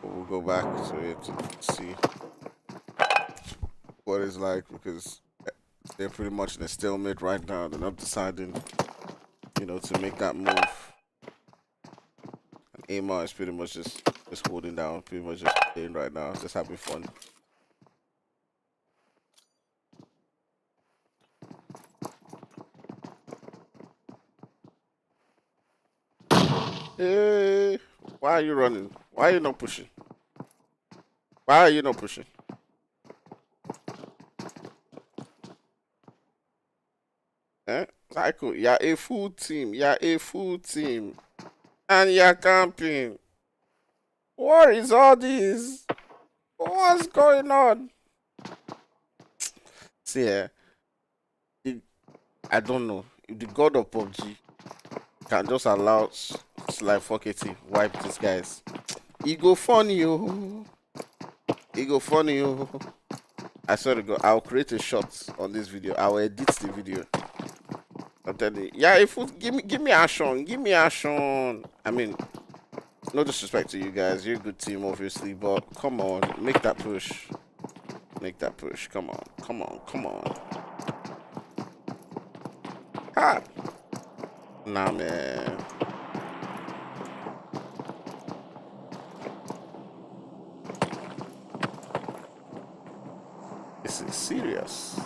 But we'll go back to it to see what it's like because they're pretty much in a stalemate right now. They're not deciding, to make that move. And Amar is pretty much just holding down, pretty much just playing right now, just having fun. Hey, why are you running? Why are you not pushing? Why are you not pushing? Psycho, you're a full team. You're a full team. And you're camping. What is all this? What's going on? See, I don't know. If the god of PUBG can just allow Slime 4KT wipe these guys, it go funny, yo. It go funny, yo. I swear to God, I'll create a shot on this video. I'll edit the video. I'm telling you. Yeah, if give me action, give me action. I mean, no disrespect to you guys, you're a good team, obviously, but come on, make that push. Make that push. Come on, come on, come on. Ah, nah, man. This is serious.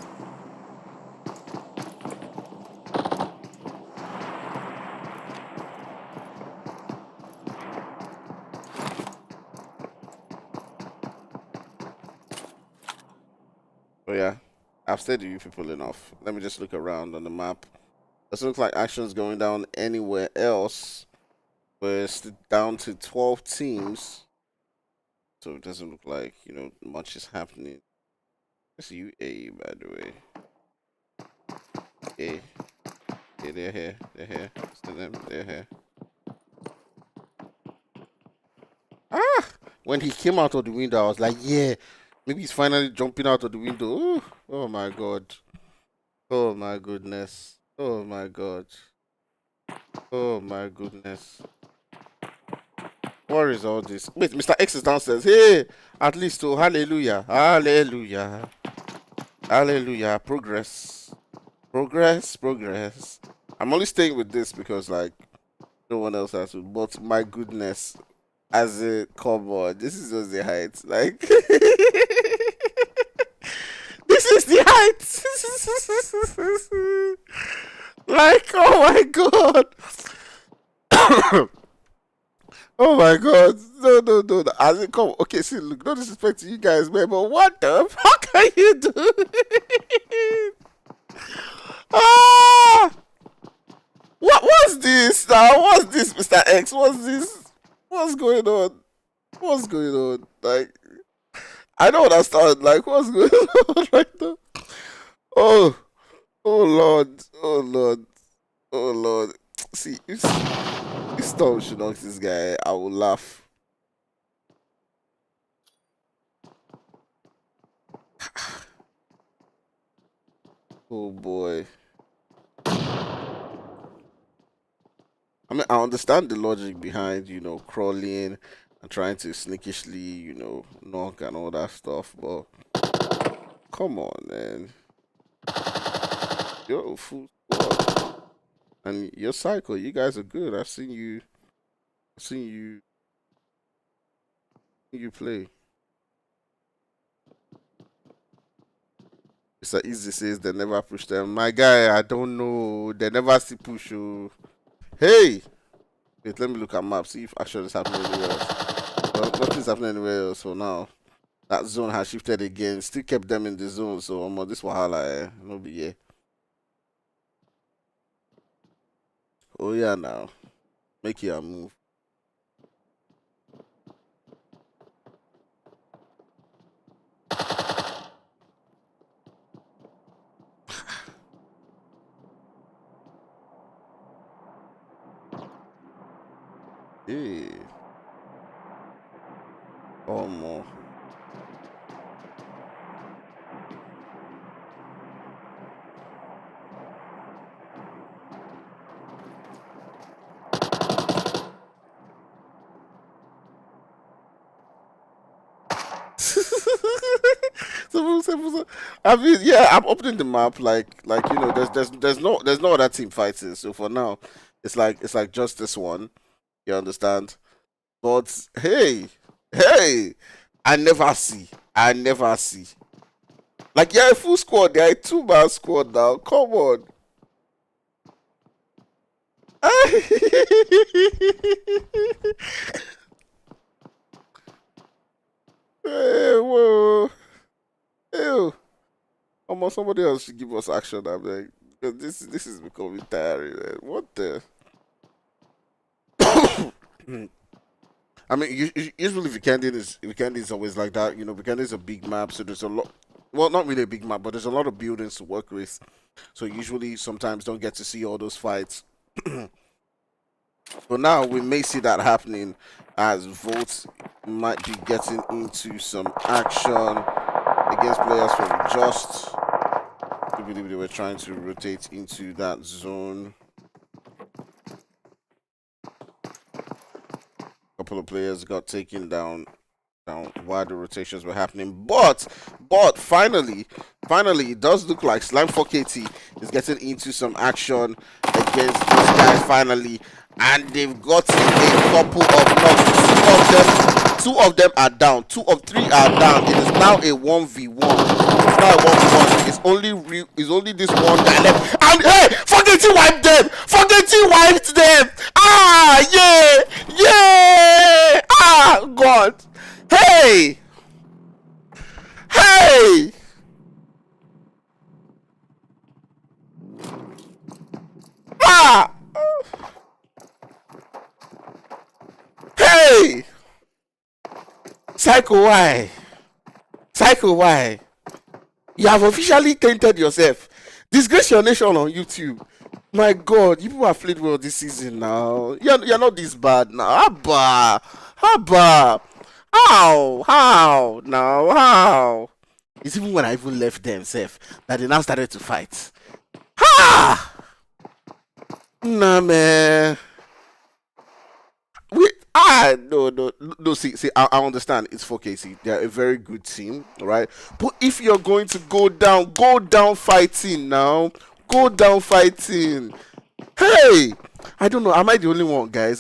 Oh yeah, I've stayed with you people enough. Let me just look around on the map. Doesn't look like action's going down anywhere else. We're still down to 12 teams. So it doesn't look like, much is happening. It's UAE, by the way. Okay. Okay, they're here. They're here. See them? They're here. Ah! When he came out of the window, I was like, yeah. Maybe he's finally jumping out of the window. Ooh. Oh my god. Oh my goodness. Oh my god. Oh my goodness. What is all this? Wait, Mr. X is downstairs. Hey! At least, oh, hallelujah. Hallelujah. Hallelujah. Progress. Progress. Progress. I'm only staying with this because, like, no one else has to. But my goodness. As a come on, this is just the height. Like, this is the height. Like, oh my god. Oh my god. No. As it come, okay, see, look, no disrespect to you guys, man, but what the fuck are you doing? Ah! What's this now? What's this, Mr. X? What's this? What's going on? What's going on? Like, I don't understand. Like, what's going on right now? Oh Lord. Oh Lord. Oh Lord. See, if Storm should knock this guy, I will laugh. Oh boy. I mean, I understand the logic behind, crawling and trying to sneakishly, knock and all that stuff, but come on, man. You're a full squad. And your cycle, you guys are good. I've seen you play. Mr. Easy says they never push them. My guy, I don't know. They never see push you. Hey! Wait, let me look at map, see if action is happening anywhere else. Well, nothing's happening anywhere else for now. That zone has shifted again. Still kept them in the zone, so this wahala, no be here. Oh yeah, now. Make your move. Hey. Oh more. I mean, yeah, I'm opening the map there's no other team fighting. So for now, it's like just this one. You understand? But hey, I never see. Like, you're a full squad, they're a 2-man squad now. Come on. Hey, whoa. Ew. Almost somebody else should give us action, I'm like, because this is becoming tiring, man. What the? I mean, usually Vikendi is always like that. Vikendi is a big map, so there's a lot. Well, not really a big map, but there's a lot of buildings to work with. So usually, sometimes don't get to see all those fights. But now we may see that happening as Volt might be getting into some action against players from Just. I believe they were trying to rotate into that zone. A couple of players got taken down while the rotations were happening. But finally, it does look like Slime 4KT is getting into some action against these guys finally. And they've gotten a couple of knocks. Two of them are down. 2 of 3 are down. It is now a 1v1. It's now a 1v1. It's only this one guy left. And hey, 4KT wiped them. 4KT wiped them. Ah, yeah. Ah, God. Hey! Hey! Ah! Hey! Psycho, why? You have officially tainted yourself. Disgrace your nation on YouTube. My God, you people have played well this season now. You're not this bad now. Haba. How? It's even when I even left them safe that they now started to fight. Ha! Nah, man. No. See, I understand. It's 4KC. They're a very good team, right? But if you're going to go down fighting now. Go down fighting. Hey, I don't know. Am I the only one, guys?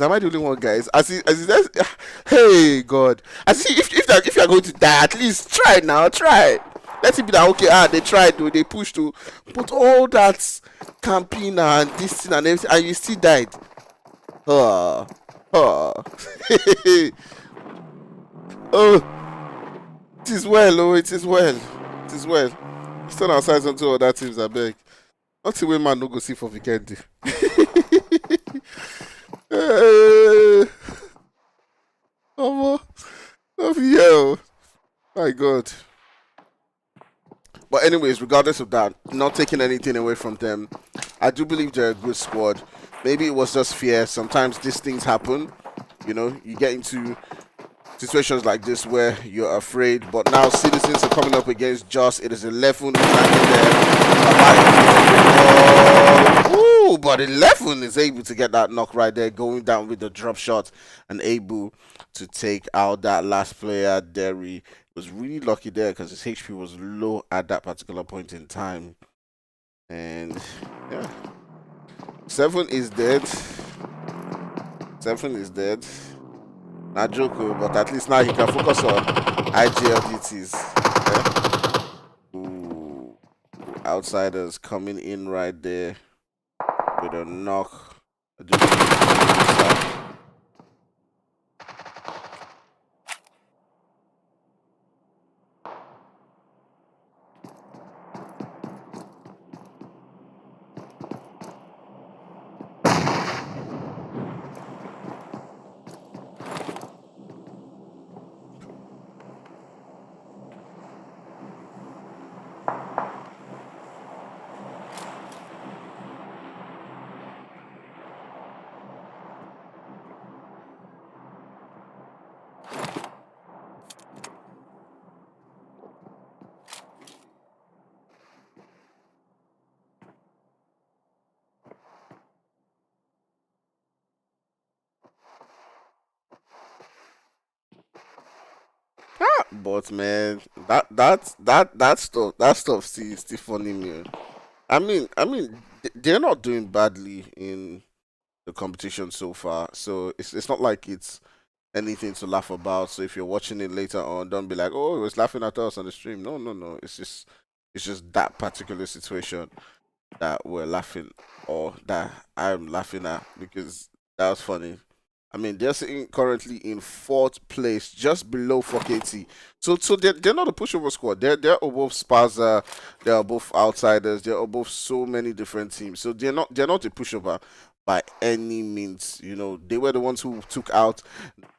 Hey, God. I see. If you're going to die, at least try now. Try. Let it be that okay. They tried. They pushed to. But all that camping and this thing and everything, and you still died. Oh. It is well. It is well. Stand outside some 2 other teams. I beg. Not the way man no go see for weekend. Yeah. My God. But anyways, regardless of that, not taking anything away from them, I do believe they're a good squad. Maybe it was just fear. Sometimes these things happen. You know, you get into situations like this where you're afraid. But now Citizens are coming up against Joss. It is 11 there. Ooh, but 11 is able to get that knock right there, going down with the drop shot and able to take out that last player. Derry was really lucky there because his HP was low at that particular point in time. And yeah, 7 is dead. Not Joko, but at least now he can focus on IGL duties. Yeah. Ooh, outsiders coming in right there with a knock. But man, that stuff still funny, man. I mean, they're not doing badly in the competition so far, so it's not like it's anything to laugh about. So if you're watching it later on, don't be like, oh, it was laughing at us on the stream. No. It's just that particular situation that we're laughing, or that I'm laughing at, because that was funny. I mean, they're sitting currently in 4th place, just below 4KT. So they're not a pushover squad. They're above Spaza, they're above Outsiders, they're above so many different teams. So they're not a pushover by any means. You know, they were the ones who took out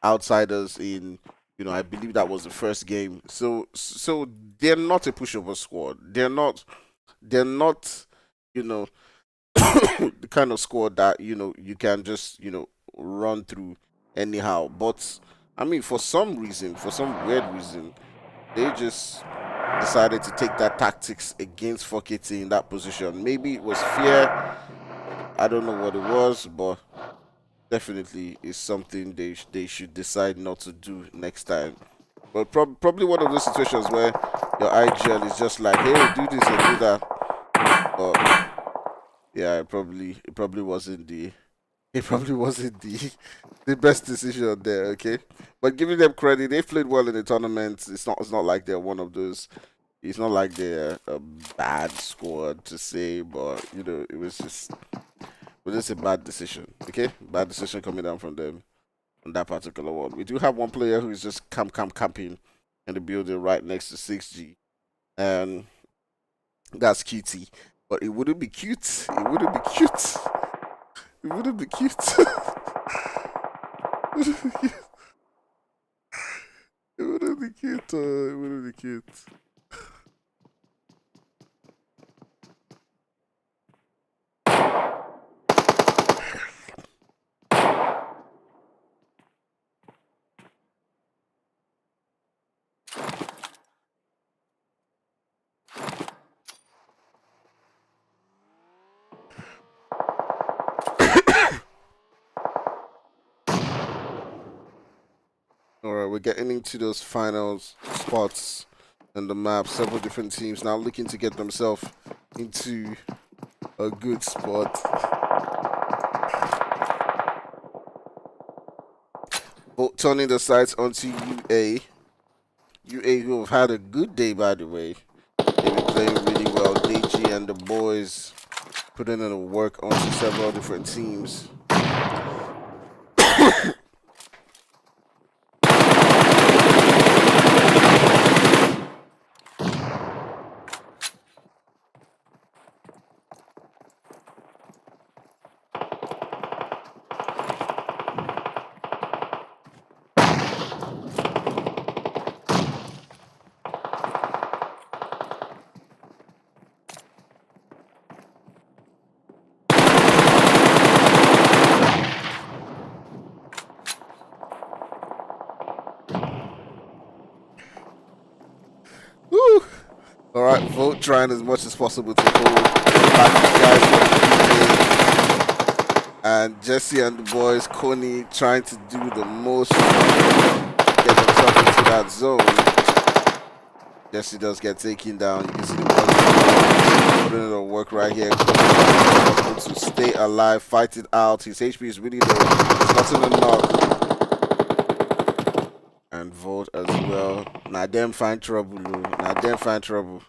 Outsiders in, you know, I believe that was the first game. So they're not a pushover squad. They're not, you know, the kind of squad that, you know, you can just, you know, run through anyhow. But I mean, for some weird reason, they just decided to take that tactics against Fokete in that position. Maybe it was fear. I don't know what it was, but definitely is something they should decide not to do next time. But probably one of those situations where your IGL is just like, hey, do this and do that. But yeah, it probably wasn't the the best decision there. Okay, but giving them credit, they played well in the tournament. It's not like they're one of those. It's not like they're a bad squad to say, but you know, it was just a bad decision. Okay, bad decision coming down from them on that particular one. We do have one player who is just camping in the building right next to 6G, and that's QT. But it wouldn't be cute. It wouldn't be cute. It wouldn't be cute. It wouldn't be cute. It wouldn't be cute. Alright, we're getting into those final spots in the map. Several different teams now looking to get themselves into a good spot. Both turning the sights onto UA. UA who have had a good day, by the way. They've been playing really well. DG and the boys putting in the work onto several different teams. Woo! Alright, Vote trying as much as possible to hold back the guys from PJ. And Jesse and the boys, Coney, trying to do the most to get themselves into that zone. Jesse does get taken down. You can see the boys putting in the work right here. Coney to stay alive, fight it out. His HP is really low. It's nothing to knock. And Vote as well. Now them find trouble, though. Now them find trouble.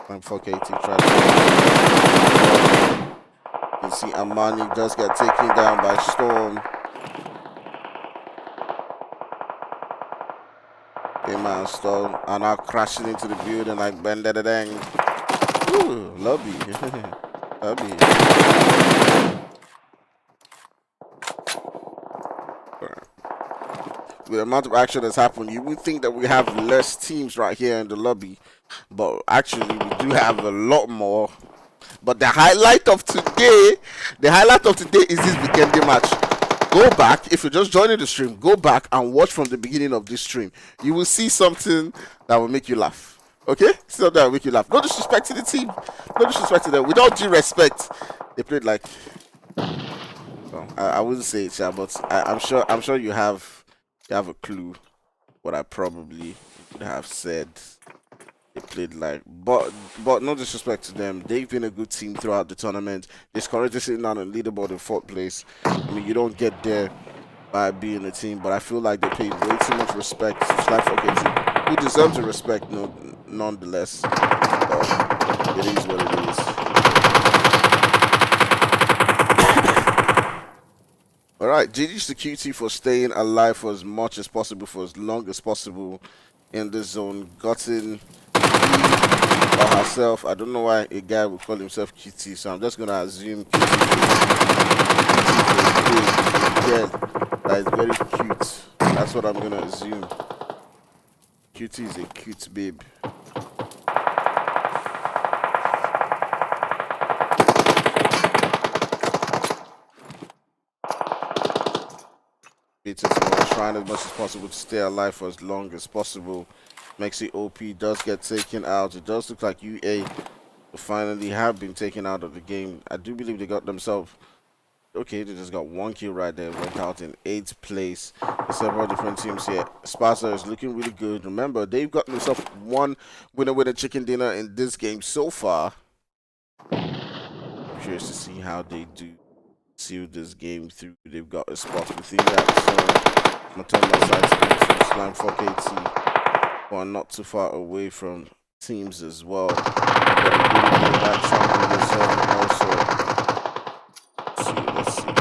And fuck 80 try to. You see Amani does get taken down by Storm. Man, Storm are now crashing into the building like Bendedeng. Ooh, lobby. Lobby. With the amount of action that's happened, you would think that we have less teams right here in the lobby, but actually we do have a lot more. But the highlight of today is this weekend match. Go back, if you're just joining the stream, go back and watch from the beginning of this stream. You will see something that will make you laugh. Okay? Something that will make you laugh. No disrespect to the team. No disrespect to them. With all due respect, they played like. Well, I wouldn't say it, but I'm sure you have a clue what I probably would have said. They played like, but no disrespect to them. They've been a good team throughout the tournament. They're currently sitting on a leaderboard in 4th place. I mean, you don't get there by being a team, but I feel like they paid way too much respect to Slash Team, who deserve the respect, nonetheless. It is what it is. Alright, GG's to QT for staying alive for as much as possible, for as long as possible in this zone. Gotten by herself. I don't know why a guy would call himself QT, so I'm just going to assume QT is that is very cute. That's what I'm going to assume. QT is a cute babe. trying as much as possible to stay alive for as long as possible. Mexi OP does get taken out. It does look like UA finally have been taken out of the game. I do believe they got themselves. Okay, they just got 1 kill right there. Went out in 8th place. There's several different teams here. Sparta is looking really good. Remember, they've got themselves 1 winner with a chicken dinner in this game so far. I'm curious to see how they do seal this game through. They've got a spot within that. So I'm going to turn my sights into Slime 4KT. But not too far away from teams as well. That champion is also. Let's see.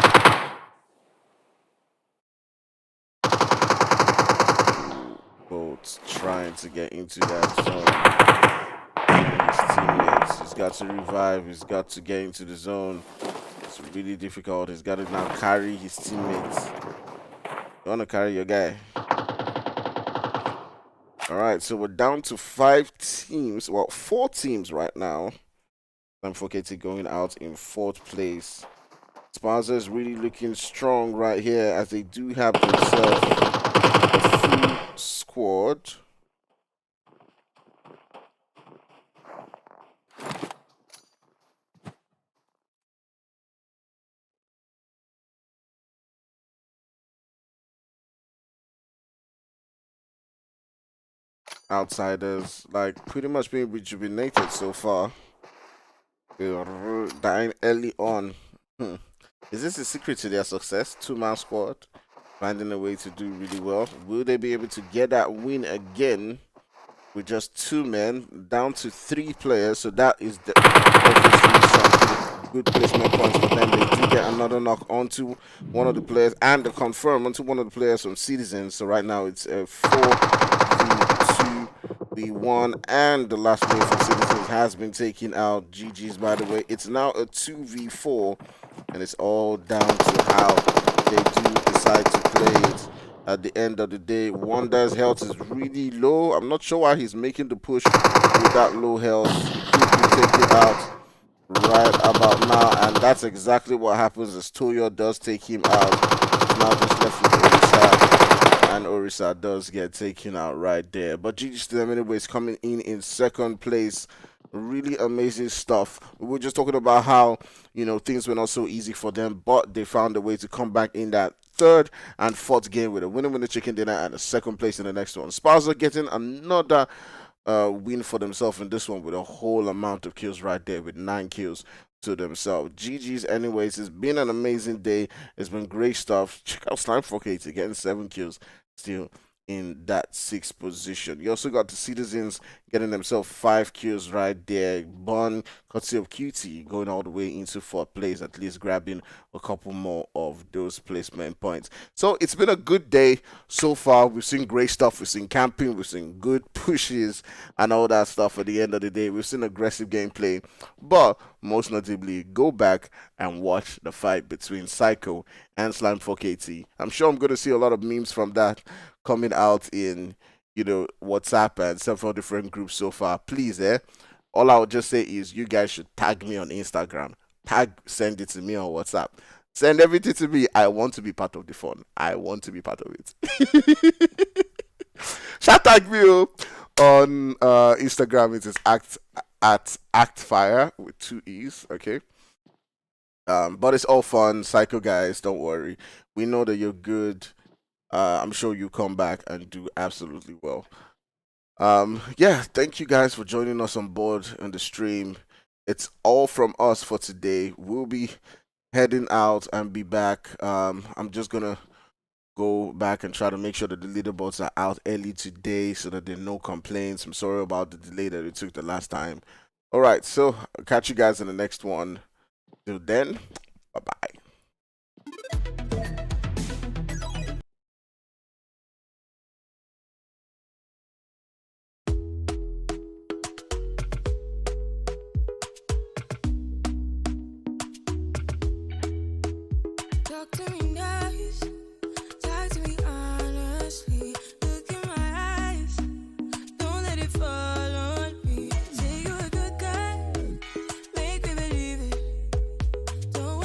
Both trying to get into that zone. His teammates. He's got to revive. He's got to get into the zone. It's really difficult. He's got to now carry his teammates. You want to carry your guy. Alright, so we're down to 5 teams. Well, 4 teams right now. I'm forgetting going out in 4th place. Sparta is really looking strong right here as they do have themselves a full squad. Outsiders, like, pretty much being rejuvenated so far. They're dying early on. Is this the secret to their success? 2-man squad, finding a way to do really well. Will they be able to get that win again with just 2 men down to 3 players? So that is obviously some good placement points for them. They do get another knock onto one of the players and a confirm onto one of the players from Citizens. So right now it's a 4v2v1, and the last player from Citizens has been taken out. GG's, by the way. It's now a 2v4. And it's all down to how they do decide to play it at the end of the day. Wonder's health is really low. I'm not sure why he's making the push with that low health. He could take it out right about now. And that's exactly what happens as Toyo does take him out. It's now just left with Orisa. And Orisa does get taken out right there. But GG's to them anyways, coming in 2nd place. Really amazing stuff. We were just talking about how, you know, things were not so easy for them, but they found a way to come back in that 3rd and 4th game with a winner with the chicken dinner and a 2nd place in the next one. Sparta getting another win for themselves in this one with a whole amount of kills right there, with 9 kills to themselves. GG's anyways. It's been an amazing day. It's been great stuff. Check out Slime 4KT getting 7 kills still in that 6th position. You also got the Citizens getting themselves 5 kills right there. Bun, courtesy of QT, going all the way into 4th place, at least grabbing a couple more of those placement points. So it's been a good day so far. We've seen great stuff. We've seen camping. We've seen good pushes and all that stuff. At the end of the day, we've seen aggressive gameplay. But most notably, go back and watch the fight between Psycho and Slime 4KT. I'm sure I'm going to see a lot of memes from that coming out in, you know, WhatsApp and several different groups so far. Please, all I would just say is you guys should tag me on Instagram. Send it to me on WhatsApp. Send everything to me. I want to be part of the fun. I want to be part of it. Shout tag me on Instagram. It is at actfire with 2 E's. Okay. But it's all fun. Psycho guys, don't worry. We know that you're good. I'm sure you come back and do absolutely well. Yeah, thank you guys for joining us on board on the stream. It's all from us for today. We'll be heading out and be back. I'm just gonna go back and try to make sure that the leaderboards are out early today so that there are no complaints. I'm sorry about the delay that it took the last time. All right, so I'll catch you guys in the next one. Till then, bye-bye. Talk to me nice, talk to me honestly. Look in my eyes, don't let it fall on me. Say you're a good guy, make me believe it. Don't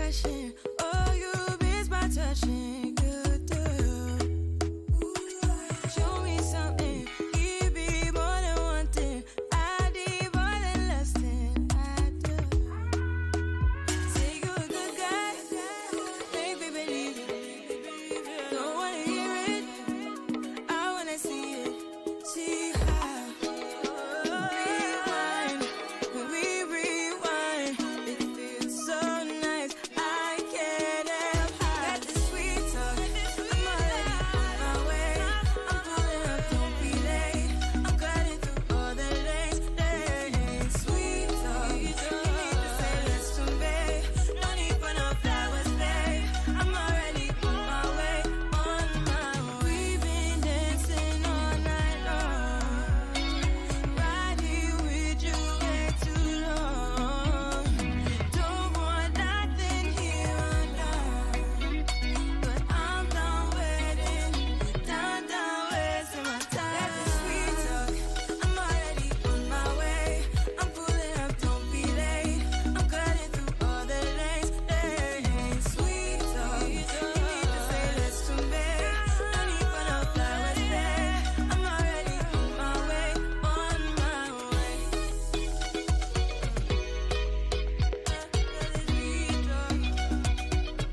refreshing. Oh, you beats my touching.